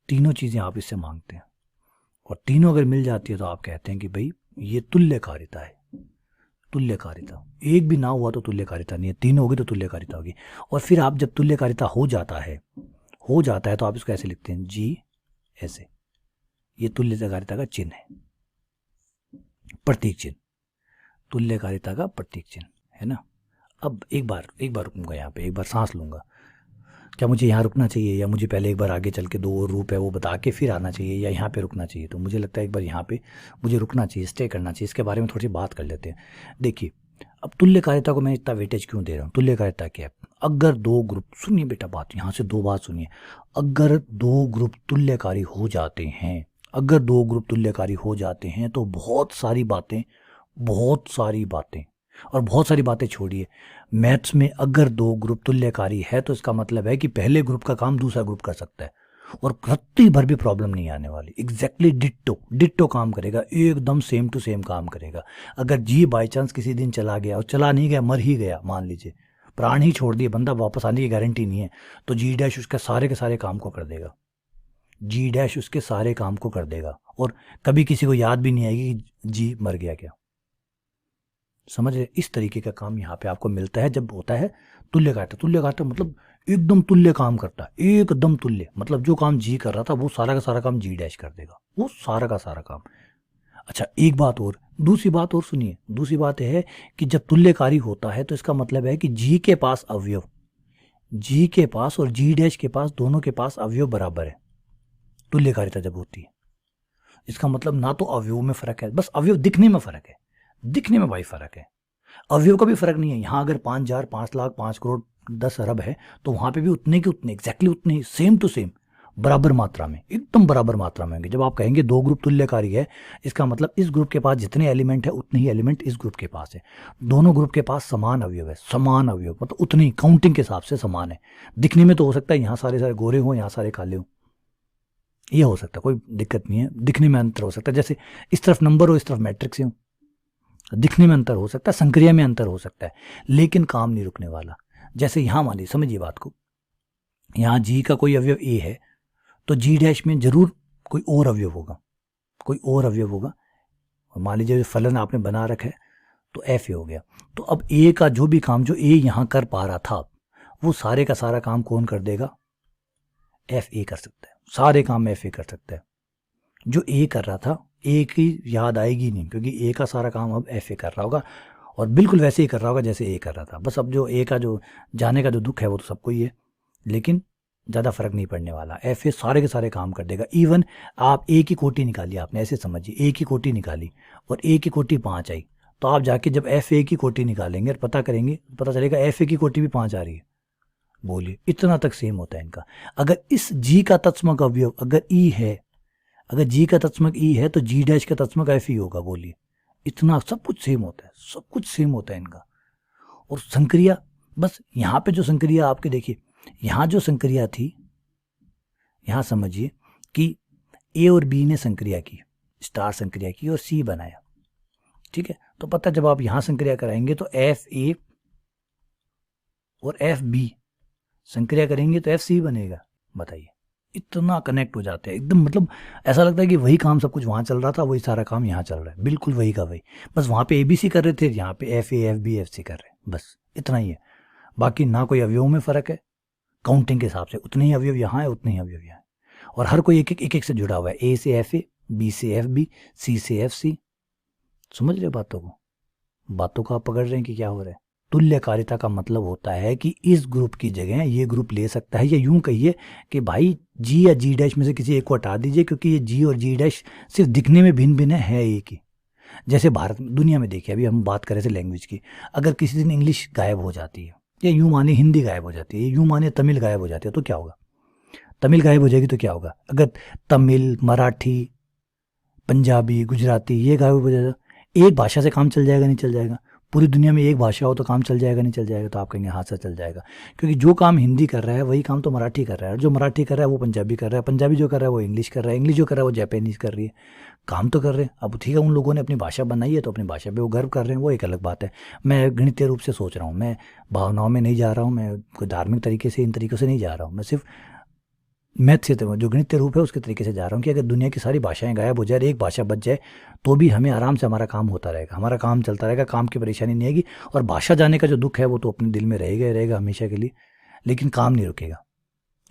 तीनों चीज़ें आप इससे मांगते हैं। और तीनों अगर मिल जाती है तो आप कहते हैं कि भाई ये तुल्यकारिता है। तुल्यकारिता, एक भी ना हुआ तो तुल्यकारिता नहीं है, तीनों होगी तो तुल्यकारिता होगी। और फिर आप जब तुल्यकारिता हो जाता है तो आप इसको ऐसे लिखते हैं जी, ऐसे, ये तुल्यकारिता का चिन्ह है, प्रतीक चिन्ह, तुल्यकारिता का प्रतीक चिन्ह है ना। अब एक बार रुकूंगा यहाँ पे, एक बार सांस लूंगा। क्या मुझे यहाँ रुकना चाहिए या मुझे पहले एक बार आगे चल के 2 और रूप है वो बता के फिर आना चाहिए, या यहाँ पे रुकना चाहिए? तो मुझे लगता है एक बार यहाँ पे मुझे रुकना चाहिए, स्टे करना चाहिए। इसके बारे में थोड़ी सी बात कर लेते हैं। देखिए, अब तुल्यकारिता को मैं इतना वेटेज क्यों दे रहा हूँ? तुल्यकारिता क्या है? अगर 2 ग्रुप, सुनिए बेटा बात, यहाँ से 2 बात सुनिए। अगर 2 ग्रुप तुल्यकारी हो जाते हैं, तो बहुत सारी बातें, और बहुत सारी बातें छोड़िए, मैथ्स में अगर 2 ग्रुप तुल्यकारी है तो इसका मतलब है कि पहले ग्रुप का काम दूसरा ग्रुप कर सकता है और रत्ती भर भी प्रॉब्लम नहीं आने वाली। एग्जैक्टली डिट्टो काम करेगा, एकदम सेम टू सेम काम करेगा। अगर जी बाई चांस किसी दिन चला गया और चला नहीं गया, मर ही गया, मान लीजिए प्राण ही छोड़ दिए, बंदा वापस आने की गारंटी नहीं है, तो जी डैश उसके सारे के सारे काम को कर देगा, जी डैश उसके सारे काम को कर देगा, और कभी किसी को याद भी नहीं आएगी कि जी मर गया क्या। समझ रहे? इस तरीके का काम यहाँ पे आपको मिलता है जब होता है तुल्यकारिता मतलब एकदम तुल्य काम करता है, एकदम तुल्य, मतलब जो काम जी कर रहा था वो सारा का सारा काम जी डैश कर देगा, वो सारा का सारा काम। अच्छा, एक बात और, दूसरी बात और सुनिए। दूसरी बात यह है कि जब तुल्यकारी होता है तो इसका मतलब है कि जी के पास अवयव, जी के पास और जी डैश के पास, दोनों के पास अवयव बराबर है। तुल्यकारिता जब होती है इसका मतलब ना तो अवयव में फर्क है, बस अवयव दिखने में फर्क है, दिखने में भाई फर्क है, अवयव का भी फर्क नहीं है। यहाँ अगर 5,000, 5 लाख, 5 करोड़, 10 अरब है तो वहाँ पे भी उतने के उतने, एग्जैक्टली उतने, सेम टू सेम, बराबर मात्रा में, एकदम बराबर मात्रा में होंगे। जब आप कहेंगे 2 ग्रुप तुल्यकारी है, इसका मतलब इस ग्रुप के पास जितने एलिमेंट है उतने ही एलिमेंट इस ग्रुप के पास है। दोनों ग्रुप के पास समान अवयव है, समान अवयव मतलब उतनी काउंटिंग के हिसाब से समान है। दिखने में तो हो सकता है यहाँ सारे गोरे हों, यहाँ सारे काले हों, ये हो सकता है, कोई दिक्कत नहीं है, दिखने में अंतर हो सकता है। जैसे इस तरफ नंबर हो, इस तरफ मैट्रिक्स हो, दिखने में अंतर हो सकता है, संक्रिया में अंतर हो सकता है, लेकिन काम नहीं रुकने वाला। जैसे यहाँ मान लीजिए, समझिए बात को, यहाँ जी का कोई अवयव ए है तो जी डैश में जरूर कोई और अवयव होगा, मान लीजिए फलन आपने बना रखा है तो एफ ए हो गया। तो अब ए का जो भी काम जो ए यहाँ कर पा रहा था वो सारे का सारा काम कौन कर देगा? एफ ए कर सकता है, सारे काम एफ ए कर सकता है। जो ए कर रहा था, ए की याद आएगी नहीं, क्योंकि ए का सारा काम अब एफ ए कर रहा होगा और बिल्कुल वैसे ही कर रहा होगा जैसे ए कर रहा था। बस अब जो ए का जो जाने का जो दुख है वो तो सबको ही है, लेकिन ज़्यादा फर्क नहीं पड़ने वाला। एफ ए सारे के सारे काम कर देगा। इवन आप ए की कोटी निकाली आपने, ऐसे समझिए ए की कोटी निकाली और ए की कोटी 5 आई, तो आप जाके जब एफ ए की कोटी निकालेंगे और पता करेंगे, पता चलेगा एफ ए की कोटी भी 5 आ रही है। बोलिए, इतना तक सेम होता है इनका। अगर इस जी का तत्समक अवयव अगर ई है, अगर जी का तत्समक ई है तो जी डैश का तत्समक एफ ई होगा। बोलिए, इतना सब कुछ सेम होता है, सब कुछ सेम होता है इनका। और संक्रिया, बस यहाँ पे जो संक्रिया आपके देखिए, यहाँ जो संक्रिया थी, यहाँ समझिए कि ए और बी ने संक्रिया की, स्टार संक्रिया की और सी बनाया, ठीक है। तो पता जब आप यहाँ संक्रिया कराएंगे तो एफ ए और एफ बी संक्रिया करेंगे तो एफ सी बनेगा। बताइए, इतना कनेक्ट हो जाते हैं एकदम, मतलब ऐसा लगता है कि वही काम सब कुछ वहाँ चल रहा था, वही सारा काम यहाँ चल रहा है, बिल्कुल वही का वही। बस वहाँ पे ए बी सी कर रहे थे, यहाँ पे f A F B F c कर रहे हैं, बस इतना ही है। बाकी ना कोई अवयवों में फ़र्क है, काउंटिंग के हिसाब से उतने ही अवयव यहाँ है, उतने ही अवयव यहाँ है, और हर कोई एक एक से जुड़ा हुआ है, ए से एफ ए, बी से एफ बी, सी से एफ सी। समझ रहे बातों को, बातों को आप पकड़ रहे हैं कि क्या हो रहा है। तुल्यकारिता का मतलब होता है कि इस ग्रुप की जगह ये ग्रुप ले सकता है, या यूं कहिए कि भाई जी या जी डैश में से किसी एक को हटा दीजिए, क्योंकि ये जी और जी डैश सिर्फ दिखने में भिन्न भिन्न है एक ही। जैसे भारत दुनिया में देखिए, अभी हम बात करें थे लैंग्वेज की, अगर किसी दिन इंग्लिश गायब हो जाती है, या यूं माने हिंदी गायब हो जाती है, यूं माने तमिल गायब हो जाती है, तो क्या होगा? तमिल गायब हो जाएगी तो क्या होगा? अगर तमिल, मराठी, पंजाबी, गुजराती ये गायब हो जाएगा, एक भाषा से काम चल जाएगा नहीं चल जाएगा? पूरी दुनिया में एक भाषा हो तो काम चल जाएगा नहीं चल जाएगा? तो आप कहेंगे हाँ सर चल जाएगा, क्योंकि जो काम हिंदी कर रहा है वही काम तो मराठी कर रहा है, और जो मराठी कर रहा है वो पंजाबी कर रहा है, पंजाबी जो कर रहा है वो इंग्लिश कर रहा है, इंग्लिश जो कर रहा है वो जापानीज कर रही है, काम तो कर रहे हैं। अब ठीक है, उन लोगों ने अपनी भाषा बनाई है तो अपनी भाषा पे वो गर्व कर रहे हैं, वो एक अलग बात है। मैं गणितीय रूप से सोच रहा हूँ, मैं भावनाओं में नहीं जा रहा हूँ, मैं कोई धार्मिक तरीके से इन तरीक़ों से नहीं जा रहा हूँ, मैं सिर्फ मैथ से जो गणितीय रूप है उसके तरीके से जा रहा हूँ कि अगर दुनिया की सारी भाषाएं गायब हो जाए, एक भाषा बच जाए, तो भी हमें आराम से हमारा काम होता रहेगा, हमारा काम चलता रहेगा, काम की परेशानी नहीं आएगी, और भाषा जाने का जो दुख है वो तो अपने दिल में रहेगा ही रहेगा हमेशा के लिए, लेकिन काम नहीं रुकेगा।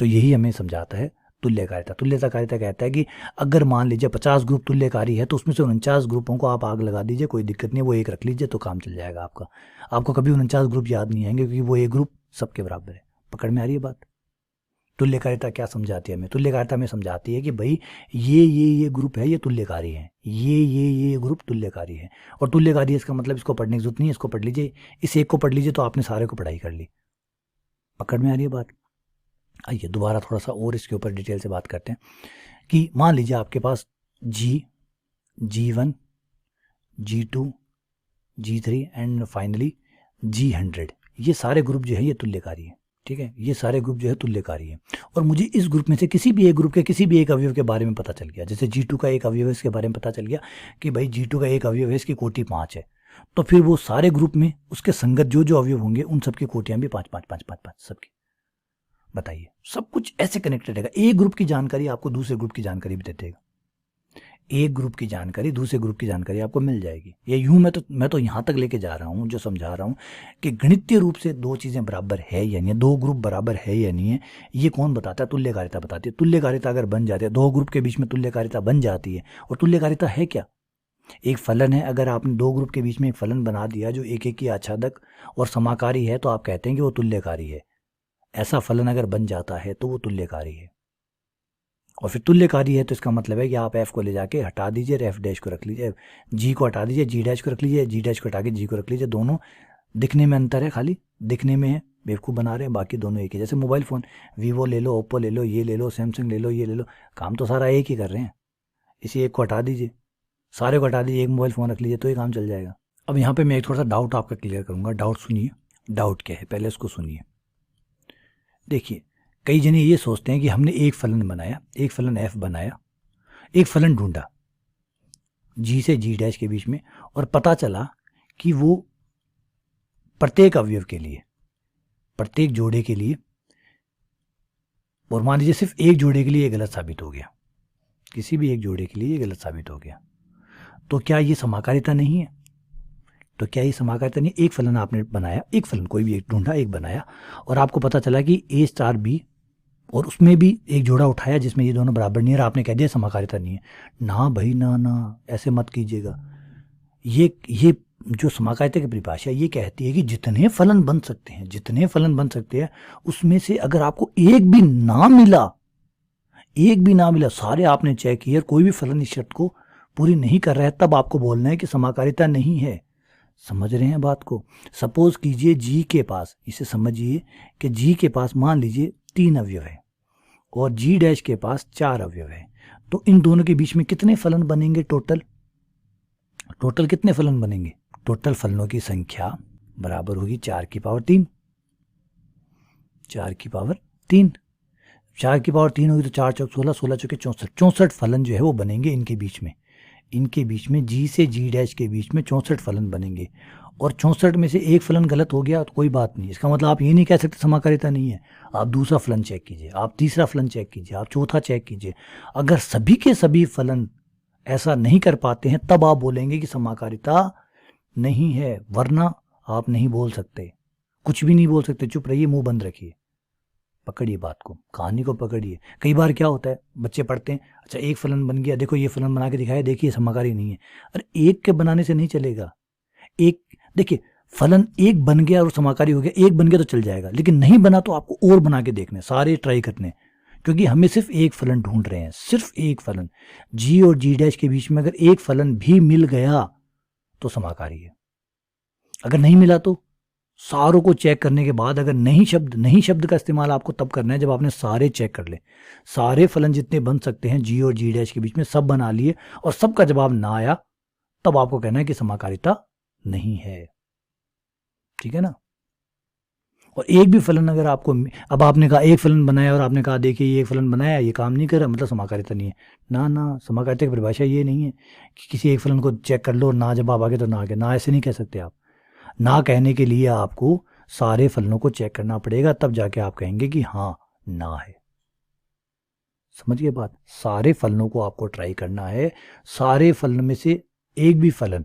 तो यही हमें समझाता है तुल्यकारिता। तुल्यकारिता कहता है कि अगर मान लीजिए 50 ग्रुप तुल्यकारी है तो उसमें से 49 ग्रुपों को आप आग लगा दीजिए, कोई दिक्कत नहीं है, वो एक रख लीजिए तो काम चल जाएगा आपका। आपको कभी 49 ग्रुप याद नहीं आएंगे, क्योंकि वो एक ग्रुप सबके बराबर है। पकड़ में आ रही है बात? तुल्यकारिता क्या समझाती है हमें? तुल्यकारिता में समझाती है कि भाई ये ग्रुप है, ये तुल्यकारी है, ये ग्रुप तुल्यकारी है, और तुल्यकारी है इसका मतलब इसको पढ़ने की जरूरत नहीं है, इसको पढ़ लीजिए, इस एक को पढ़ लीजिए तो आपने सारे को पढ़ाई कर ली। पकड़ में आ रही है बात? आइए दोबारा थोड़ा सा और इसके ऊपर डिटेल से बात करते हैं कि मान लीजिए आपके पास G1, G2, G3 and finally G100, ये सारे ग्रुप जो है ये तुल्यकारी है, ठीक है, ये सारे ग्रुप जो है तुल्यकारी है। और मुझे इस ग्रुप में से किसी भी एक ग्रुप के किसी भी एक अवयव के बारे में पता चल गया, जैसे G2 का एक अवयव है इसके बारे में पता चल गया कि भाई G2 का एक अवयव है, इसकी कोटि 5 है, तो फिर वो सारे ग्रुप में उसके संगत जो जो अवयव होंगे उन सबकी कोटियां भी 5 5 5 5 5 सबकी। बताइए, सब कुछ ऐसे कनेक्टेड रहेगा। एक ग्रुप की जानकारी आपको दूसरे ग्रुप की जानकारी भी दे देगा, एक ग्रुप की जानकारी दूसरे ग्रुप की जानकारी आपको मिल जाएगी। ये यूं मैं तो यहाँ तक लेके जा रहा हूँ, जो समझा रहा हूँ कि गणितीय रूप से दो चीज़ें बराबर है या नहीं है, दो ग्रुप बराबर है या नहीं है, ये कौन बताता है? तुल्यकारिता बताती है। तुल्यकारिता अगर बन जाती है, दो ग्रुप के बीच में तुल्यकारिता बन जाती है। और तुल्यकारिता है क्या? एक फलन है, अगर आपने दो ग्रुप के बीच में एक फलन बना दिया जो एक एक की आच्छादक और समाकारी है, तो आप कहते हैं कि वो तुल्यकारी है। ऐसा फलन अगर बन जाता है तो वो तुल्यकारी है। और फिर तुल्यकारी है तो इसका मतलब है कि आप एफ को ले जाके हटा दीजिए, एफ डैश को रख लीजिए, जी को हटा दीजिए, जी डैश को रख लीजिए, जी डैश को हटा के जी को रख लीजिए। दोनों दिखने में अंतर है, खाली दिखने में है, बेवकूफ़ बना रहे हैं, बाकी दोनों एक ही। जैसे मोबाइल फ़ोन, वीवो ले लो, ओप्पो ले लो, ये ले लो, सैमसंग ले लो, ये ले लो, काम तो सारा एक ही कर रहे हैं। इसी एक को हटा दीजिए, सारे को हटा दीजिए, एक मोबाइल फ़ोन रख लीजिए तो ही काम चल जाएगा। अब यहाँ पर मैं एक थोड़ा सा डाउट आपका क्लियर करूँगा। डाउट सुनिए, डाउट क्या है पहले उसको सुनिए। देखिए, कई जने ये सोचते हैं कि हमने एक फलन बनाया, एक फलन एफ बनाया, एक फलन ढूंढा जी से जी डैश के बीच में, और पता चला कि वो प्रत्येक अवयव के लिए, प्रत्येक जोड़े के लिए, और मान लीजिए सिर्फ एक जोड़े के लिए ये गलत साबित हो गया, किसी भी एक जोड़े के लिए ये गलत साबित हो गया, तो क्या ये समाकारिता नहीं है? तो क्या ये समाकारिता नहीं? एक फलन आपने बनाया, एक फलन कोई भी एक ढूंढा, एक बनाया, और आपको पता चला कि A स्टार B और उसमें भी एक जोड़ा उठाया जिसमें ये दोनों बराबर नहीं है और आपने कह दिया समाकारिता नहीं है। ना भाई ना ना, ऐसे मत कीजिएगा। ये जो समाकारिता की परिभाषा ये कहती है कि जितने फलन बन सकते हैं, जितने फलन बन सकते हैं, उसमें से अगर आपको एक भी ना मिला, एक भी ना मिला, सारे आपने चेक किए, कोई भी फलन इस शर्त को पूरी नहीं कर रहा है, तब आपको बोलना है कि समाकारिता नहीं है। समझ रहे हैं बात को? सपोज कीजिए जी के पास, इसे समझिए कि जी के पास मान लीजिए 3 अवयव है और जी डैश के पास 4 अवयव है, तो इन दोनों के बीच में कितने फलन बनेंगे टोटल? टोटल कितने फलन बनेंगे? टोटल फलनों की संख्या बराबर होगी 4 की पावर 3। 4 की पावर 3, 4 की पावर 3 होगी तो 4 चौक 16, 16 चौके 64, 64 फलन जो है वो बनेंगे इनके बीच में। इनके बीच में जी से जी डैश के बीच में 64 फलन बनेंगे, और 64 में से एक फलन गलत हो गया तो कोई बात नहीं। इसका मतलब आप ये नहीं कह सकते समाकारिता नहीं है। आप दूसरा फलन चेक कीजिए, आप तीसरा फलन चेक कीजिए, आप चौथा चेक कीजिए। अगर सभी के सभी फलन ऐसा नहीं कर पाते हैं तब आप बोलेंगे कि समाकारिता नहीं है, वरना आप नहीं बोल सकते, कुछ भी नहीं बोल सकते। चुप रहिए, मुंह बंद रखिए, पकड़िए बात को, कहानी को पकड़िए। कई बार क्या होता है, बच्चे पढ़ते हैं, अच्छा एक फलन बन गया, देखो ये फलन बना के दिखाया, देखिए समाकारी नहीं है। अरे एक के बनाने से नहीं चलेगा। एक देखिए, फलन एक बन गया और समाकारी हो गया, एक बन गया तो चल जाएगा, लेकिन नहीं बना तो आपको और बना के देखने, सारे ट्राई करने, क्योंकि हमें सिर्फ एक फलन ढूंढ रहे हैं, सिर्फ एक फलन। जी और जी डैश के बीच में अगर एक फलन भी मिल गया तो समाकारी है। अगर नहीं मिला तो सारों को चेक करने के बाद अगर नहीं शब्द का इस्तेमाल आपको तब करना है जब आपने सारे चेक कर ले, सारे फलन जितने बन सकते हैं जी और जी डैश के बीच में सब बना लिए और सबका जवाब ना आया, तब आपको कहना है कि समाकारिता नहीं है। ठीक है ना? और एक भी फलन अगर आपको, अब आपने कहा एक फलन बनाया और आपने कहा देखिए ये एक फलन बनाया, ये काम नहीं कर रहा, मतलब समाकारिता नहीं है। ना ना, समाकारिता की परिभाषा ये नहीं है कि किसी एक फलन को चेक कर लो, ना जवाब आ गया तो ना आ गया, ना ऐसे नहीं कह सकते आप। ना कहने के लिए आपको सारे फलनों को चेक करना पड़ेगा, तब जाके आप कहेंगे कि हाँ ना है। समझिए बात, सारे फलनों को आपको ट्राई करना है, सारे फलन में से एक भी फलन,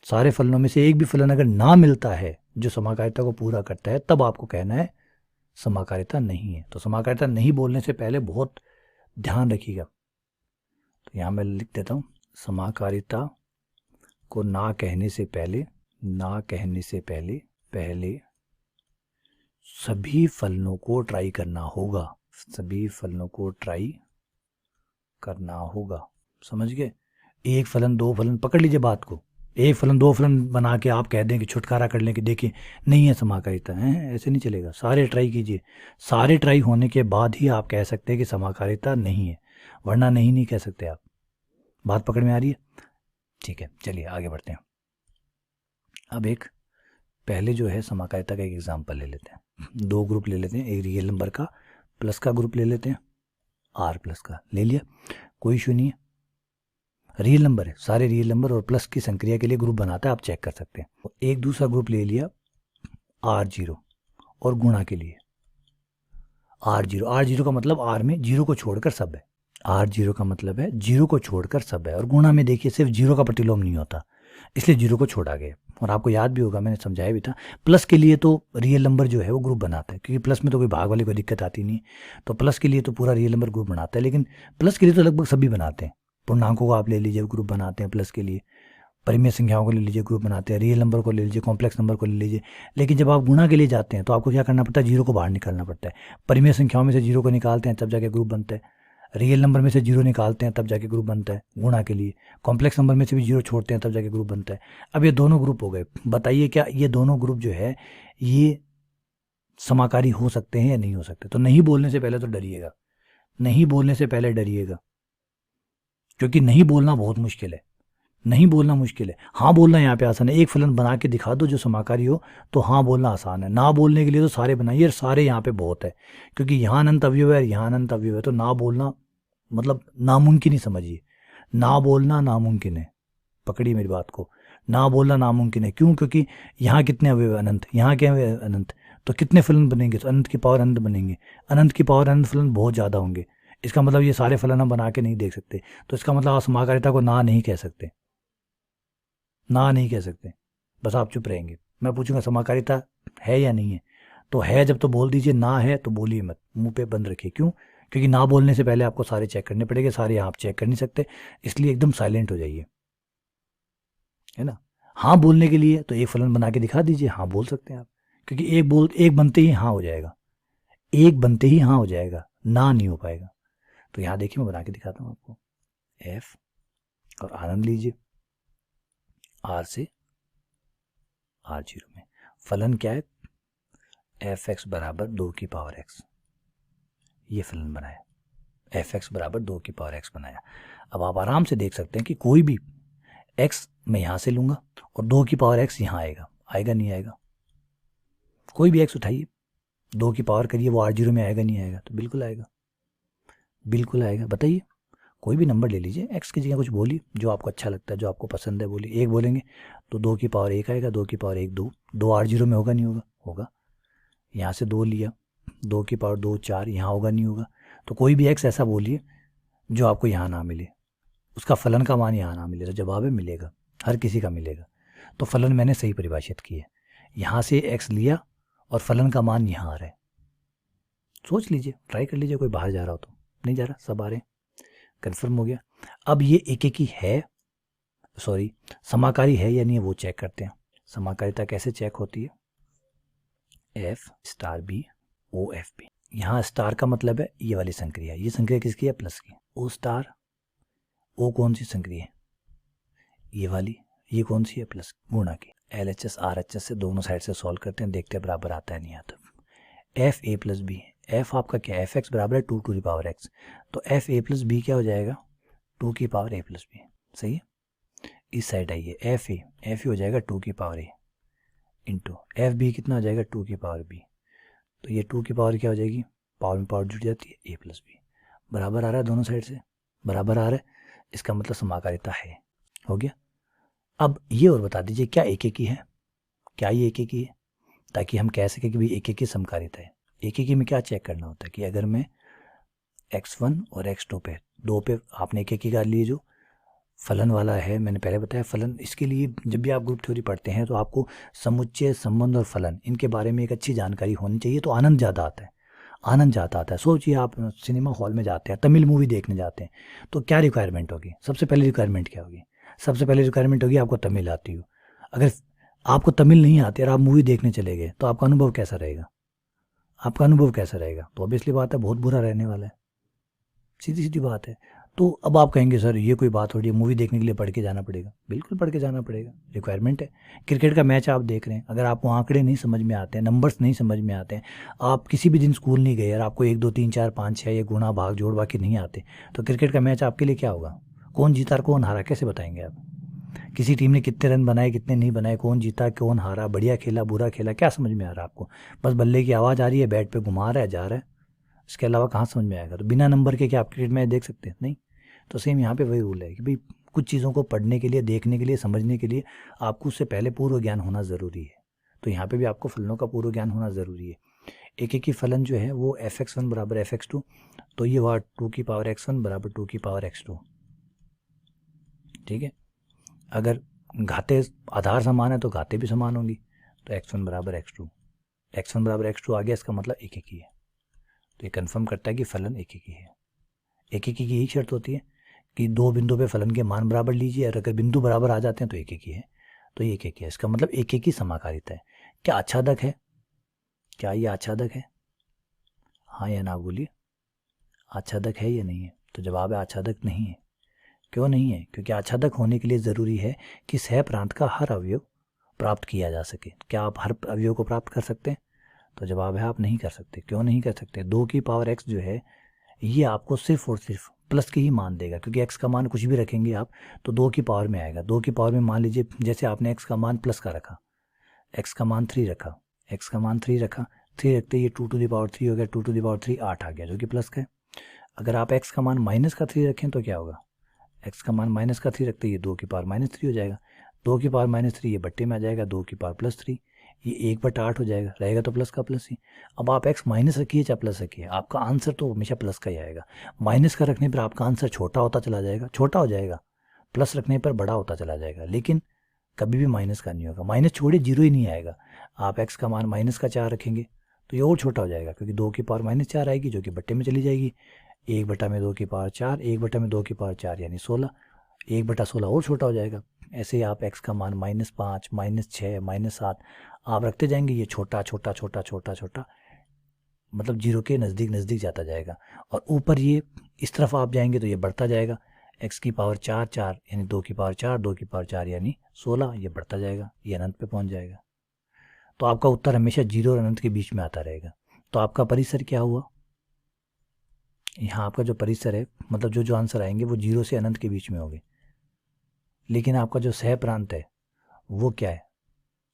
सारे फलनों में से एक भी फलन अगर ना मिलता है जो समाकारिता को पूरा करता है, तब आपको कहना है समाकारिता नहीं है। तो समाकारिता नहीं बोलने से पहले बहुत ध्यान रखिएगा। तो यहां मैं लिख देता हूं, समाकारिता को ना कहने से पहले, ना कहने से पहले सभी फलनों को ट्राई करना होगा, सभी फलनों को ट्राई करना होगा। समझ गए? एक फलन दो फलन, पकड़ लीजिए बात को, एक फलन दो फलन बना के आप कह दें कि छुटकारा कर लें कि देखिए नहीं है समाकारिता है, ऐसे नहीं चलेगा। सारे ट्राई कीजिए, सारे ट्राई होने के बाद ही आप कह सकते हैं कि समाकारिता नहीं है, वरना नहीं कह सकते आप। बात पकड़ में आ रही है? ठीक है, चलिए आगे बढ़ते हैं। अब एक पहले जो है समाकारिता का एक एग्जाम्पल ले लेते हैं। दो ग्रुप ले लेते हैं, एक रियल नंबर का प्लस का ग्रुप ले लेते हैं, आर प्लस का ले लिया, कोई इशू नहीं है, रियल नंबर है, सारे रियल नंबर और प्लस की संक्रिया के लिए ग्रुप बनाता है, आप चेक कर सकते हैं। एक दूसरा ग्रुप ले लिया आर जीरो और गुणा के लिए आर जीरो। आर जीरो का मतलब आर में जीरो को छोड़कर सब है, आर जीरो का मतलब है जीरो को छोड़कर सब है, और गुणा में देखिए सिर्फ जीरो का प्रतिलोम नहीं होता, इसलिए जीरो को छोड़ा गया। और आपको याद भी होगा, मैंने समझाया भी था, प्लस के लिए तो रियल नंबर जो है वो ग्रुप बनाता है, क्योंकि प्लस में तो कोई भाग वाली कोई दिक्कत आती नहीं, तो प्लस के लिए तो पूरा रियल नंबर ग्रुप बनाता है। लेकिन प्लस के लिए तो लगभग सभी बनाते हैं, पूर्णांकों को आप ले लीजिए ग्रुप बनाते हैं प्लस के लिए, परिमेय संख्याओं को ले लीजिए ग्रुप बनाते हैं, रियल नंबर को ले लीजिए, कॉम्प्लेक्स नंबर को ले लीजिए। लेकिन जब आप गुणा के लिए जाते हैं तो आपको क्या करना पड़ता है, जीरो को बाहर निकालना पड़ता है। परिमेय संख्याओं में से जीरो को निकालते हैं तब जाके ग्रुप बनता है, रियल नंबर में से जीरो निकालते हैं तब जाके ग्रुप बनता है गुणा के लिए, कॉम्प्लेक्स नंबर में से भी जीरो छोड़ते हैं तब जाके ग्रुप बनता है। अब ये दोनों ग्रुप हो गए, बताइए क्या ये दोनों ग्रुप जो है ये समाकारी हो सकते हैं या नहीं हो सकते? तो नहीं बोलने से पहले तो डरिएगा, नहीं बोलने से पहले डरिएगा, क्योंकि नहीं बोलना बहुत मुश्किल है, नहीं बोलना मुश्किल है। हाँ बोलना यहाँ पे आसान है, एक फलन बना के दिखा दो जो समाकारी हो तो हाँ बोलना आसान है। ना बोलने के लिए तो सारे बनाइए, सारे यहाँ पे बहुत है, क्योंकि यहाँ अनंत अवयव है, यहाँ अनंत अवयव है, तो ना बोलना मतलब नामुमकिन ही समझिए, ना बोलना नामुमकिन है। पकड़िए मेरी बात को, ना बोलना नामुमकिन है। क्यों? क्योंकि यहाँ कितने अवयव? अनंत। यहाँ क्या है? अनंत। तो कितने फलन बनेंगे? तो अनंत की पावर अनंत बनेंगे, अनंत की पावर अनंत फलन बहुत ज़्यादा होंगे। इसका मतलब ये सारे फलन हम बना के नहीं देख सकते, तो इसका मतलब आप समाकारिता को ना नहीं कह सकते, ना नहीं कह सकते, बस आप चुप रहेंगे। मैं पूछूंगा समाकारिता है या नहीं है, तो है जब तो बोल दीजिए, ना है तो बोलिए मत, मुंह पे बंद रखिए। क्यों? क्योंकि ना बोलने से पहले आपको सारे चेक करने पड़ेंगे, सारे आप चेक कर नहीं सकते, इसलिए एकदम साइलेंट हो जाइए, है ना। हाँ बोलने के लिए तो एक फलन बना के दिखा दीजिए, हाँ बोल सकते हैं आप, क्योंकि एक बनते ही हाँ हो जाएगा, एक बनते ही हाँ हो जाएगा, ना नहीं हो पाएगा। तो यहाँ देखिए मैं बना के दिखाता हूँ आपको, एफ और आनंद लीजिए, आर से R0 में फलन क्या है, एफ एक्स बराबर 2 की पावर एक्स, ये फलन बनाया, एफ एक्स बराबर 2 की पावर एक्स बनाया। अब आप आराम से देख सकते हैं कि कोई भी एक्स मैं यहाँ से लूँगा और 2 की पावर एक्स यहाँ आएगा, आएगा नहीं आएगा? कोई भी एक्स उठाइए, 2 की पावर करिए, वो R0 में आएगा नहीं आएगा? तो बिल्कुल आएगा, बिल्कुल आएगा। बताइए, कोई भी नंबर ले लीजिए, एक्स की जगह कुछ बोलिए जो आपको अच्छा लगता है, जो आपको पसंद है बोलिए। एक बोलेंगे तो 2 की पावर 1 आएगा, 2 की पावर 1 2, 2 R0 में होगा नहीं होगा? होगा। यहाँ से 2 लिया, 2 की पावर 2 4, यहाँ होगा नहीं होगा? तो कोई भी एक्स ऐसा बोलिए जो आपको यहाँ ना मिले, उसका फलन का मान यहाँ ना मिले, तो जवाब है मिलेगा, हर किसी का मिलेगा। तो फलन मैंने सही परिभाषित की है, यहाँ से एक्स लिया और फलन का मान यहाँ आ रहा है। सोच लीजिए, ट्राई कर लीजिए, कोई बाहर जा रहा हो तो। नहीं जा रहा, सब आ रहे हैं, कन्फर्म हो गया। अब ये एक ही है, सॉरी समाकारी है या नहीं है वो चेक करते हैं। समाकारिता कैसे चेक होती है, f star b o F b. यहाँ स्टार का मतलब है ये वाली संक्रिया, ये संक्रिया किसकी है, प्लस की। ओ स्टार, ओ कौन सी संक्रिया है, ये वाली, ये कौन सी है, प्लस, गुणा की। LHS RHS से दोनों साइड से सॉल्व करते हैं, देखते हैं बराबर आता है नहीं आता। F a plus b, f आपका क्या है, एफ एक्स बराबर है 2 टू द पावर एक्स, तो एफ ए प्लस बी क्या हो जाएगा, 2 की पावर ए प्लस बी। सही है, इस साइड आइए, एफ ए हो जाएगा 2 की पावर ए इंटू एफ बी कितना हो जाएगा, 2 की पावर बी। तो ये 2 की पावर क्या हो जाएगी, पावर में पावर जुड़ जाती है, ए प्लस बी। बराबर आ रहा है, दोनों साइड से बराबर आ रहा है, इसका मतलब समाकारिता है। हो गया। अब ये और बता दीजिए क्या एक ही है, क्या ये एक ही है, ताकि हम कह सकें कि भाई एक ही समकारिता है। एक ही में क्या चेक करना होता है कि अगर मैं x1 और x2 पे, दो पे आपने एक ही कर लिए, जो फलन वाला है, मैंने पहले बताया फलन, इसके लिए जब भी आप ग्रुप थ्योरी पढ़ते हैं तो आपको समुच्चय, संबंध और फलन, इनके बारे में एक अच्छी जानकारी होनी चाहिए, तो आनंद ज़्यादा आता है, आनंद ज़्यादा आता है। सोचिए आप सिनेमा हॉल में जाते हैं, तमिल मूवी देखने जाते हैं, तो क्या रिक्वायरमेंट होगी, सबसे पहले रिक्वायरमेंट क्या होगी, सबसे पहले रिक्वायरमेंट होगी आपको तमिल आती हो। अगर आपको तमिल नहीं आती और आप मूवी देखने चले गए तो आपका अनुभव कैसा रहेगा, आपका अनुभव कैसा रहेगा? तो ऑब्वियसली बात है बहुत बुरा रहने वाला है, सीधी सीधी बात है। तो अब आप कहेंगे सर ये कोई बात हो रही है, मूवी देखने के लिए पढ़ के जाना पड़ेगा? बिल्कुल पढ़ के जाना पड़ेगा, रिक्वायरमेंट है। क्रिकेट का मैच आप देख रहे हैं, अगर आपको आंकड़े नहीं समझ में आते हैं, नंबर्स नहीं समझ में आते हैं, आप किसी भी दिन स्कूल नहीं गए और आपको 1 2 3 4 5 6 ये गुणा भाग जोड़ बाकी नहीं आते, तो क्रिकेट का मैच आपके लिए क्या होगा? कौन जीता और कौन हारा कैसे बताएंगे आप? किसी टीम ने कितने रन बनाए, कितने नहीं बनाए, कौन जीता कौन हारा, बढ़िया खेला बुरा खेला, क्या समझ में आ रहा है आपको? बस बल्ले की आवाज़ आ रही है, बैट पे घुमा रहा है, जा रहा है, इसके अलावा कहाँ समझ में आएगा? तो बिना नंबर के क्या आप क्रिकेट मैच देख सकते हैं? नहीं। तो सेम यहाँ पे वही रूल है कि भाई कुछ चीज़ों को पढ़ने के लिए, देखने के लिए, समझने के लिए आपको उससे पहले पूर्व ज्ञान होना ज़रूरी है। तो यहाँ पे भी आपको फलनों का पूर्व ज्ञान होना ज़रूरी है। एक ही फलन जो है वो fx1 बराबर fx2, तो ये हुआ 2 की पावर x1 बराबर 2 की पावर x2। ठीक है, अगर घाते आधार समान है तो घाते भी समान होंगी, तो x1 बराबर x2, x1 बराबर x2 आ गया, इसका मतलब एक ही है। तो ये कन्फर्म करता है कि फलन एक ही है। एक ही की यही शर्त होती है कि दो बिंदु पे फलन के मान बराबर लीजिए, और अगर बिंदु बराबर आ जाते हैं तो एक ही है, तो ये एक है, इसका मतलब एक ही समाकारिता है। क्या आच्छादक है, क्या ये आच्छादक है? हाँ या ना बोलिए, आच्छादक है या नहीं है? तो जवाब है आच्छादक नहीं है। क्यों नहीं है? क्योंकि आच्छादक होने के लिए ज़रूरी है कि सह प्रांत का हर अवयव प्राप्त किया जा सके। क्या आप हर अवयव को प्राप्त कर सकते हैं? तो जवाब है आप नहीं कर सकते। क्यों नहीं कर सकते? 2 की पावर एक्स जो है ये आपको सिर्फ और सिर्फ प्लस के ही मान देगा, क्योंकि एक्स का मान कुछ भी रखेंगे आप तो 2 की पावर में आएगा। 2 की पावर में मान लीजिए जैसे आपने एक्स का मान प्लस का रखा, एक्स का मान 3 रखा, एक्स का मान 3 रखा, 3 रखते ये 2 टू द पावर 3 हो गया, 2 टू द पावर 3 8 आ गया जो कि प्लस का है। अगर आप एक्स का मान माइनस का 3 रखें तो क्या होगा? एक्स का मान माइनस का 3 रखते ये 2 की पावर -3 हो जाएगा, 2 की पावर -3 ये बट्टे में आ जाएगा, 2 की पावर +3 ये 1/8 हो जाएगा, रहेगा तो प्लस का प्लस ही। अब आप एक्स माइनस रखिए चाहे प्लस रखिए, आपका आंसर तो हमेशा प्लस का ही आएगा। माइनस का रखने पर आपका आंसर छोटा होता चला जाएगा, छोटा हो जाएगा, प्लस रखने पर बड़ा होता चला जाएगा, लेकिन कभी भी माइनस का नहीं होगा। माइनस छोड़िए, जीरो ही नहीं आएगा। आप एक्स का मान -4 रखेंगे तो ये और छोटा हो जाएगा, क्योंकि 2 की पावर -4 आएगी जो कि बट्टे में चली जाएगी। 1/2 की पावर 4, 1/2 की पावर 4 यानी 16, 1/16 और छोटा हो जाएगा। ऐसे ही आप x का मान -5, -6, -7 आप रखते जाएंगे, ये छोटा छोटा छोटा छोटा छोटा मतलब 0 के नज़दीक नज़दीक जाता जाएगा। और ऊपर ये इस तरफ आप जाएंगे तो ये बढ़ता जाएगा, x की पावर 4 4 यानी 2 की पावर 4, 2 की पावर 4 यानी 16, ये बढ़ता जाएगा, ये अनंत पे पहुंच जाएगा। तो आपका उत्तर हमेशा 0 और अनंत के बीच में आता रहेगा। तो आपका परिसर क्या हुआ, यहाँ आपका जो परिसर है मतलब जो आंसर आएंगे वो 0 से अनंत के बीच में होंगे। लेकिन आपका जो सह प्रांत है वो क्या है,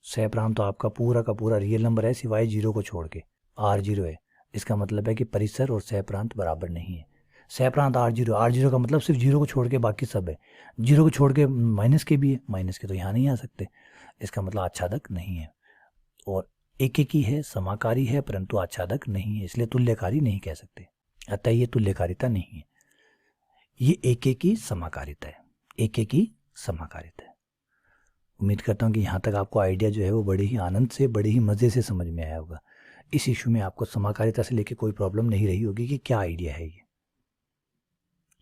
सह प्रांत तो आपका पूरा का पूरा रियल नंबर है सिवाय 0 को छोड़ के, R0 है। इसका मतलब है कि परिसर और सह प्रांत बराबर नहीं है। सह प्रांत R0 का मतलब सिर्फ 0 को छोड़ के बाकी सब है। 0 को छोड़ के माइनस के भी है, माइनस के तो यहाँ नहीं आ सकते, इसका मतलब आच्छादक नहीं है। और एकेकी है, समाकारी है, परंतु आच्छादक नहीं है, इसलिए तुल्यकारी नहीं कह सकते। अतः ये तुल्यकारिता नहीं है, ये एकेकी समाकारिता है, एकेकी समाकारिता है। उम्मीद करता हूँ कि यहाँ तक आपको आइडिया जो है वो बड़े ही आनंद से, बड़े ही मज़े से समझ में आया होगा। इस इशू में आपको समाकारिता से लेके कोई प्रॉब्लम नहीं रही होगी कि क्या आइडिया है ये।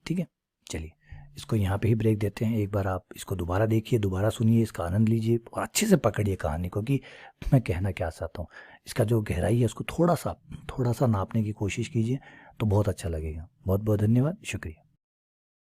ठीक है, चलिए इसको यहाँ पे ही ब्रेक देते हैं। एक बार आप इसको दोबारा देखिए, दोबारा सुनिए, इसका आनंद लीजिए और अच्छे से पकड़िए कहानी को कि मैं कहना क्या चाहता हूँ। इसका जो गहराई है उसको थोड़ा सा नापने की कोशिश कीजिए तो बहुत अच्छा लगेगा। बहुत बहुत धन्यवाद, शुक्रिया।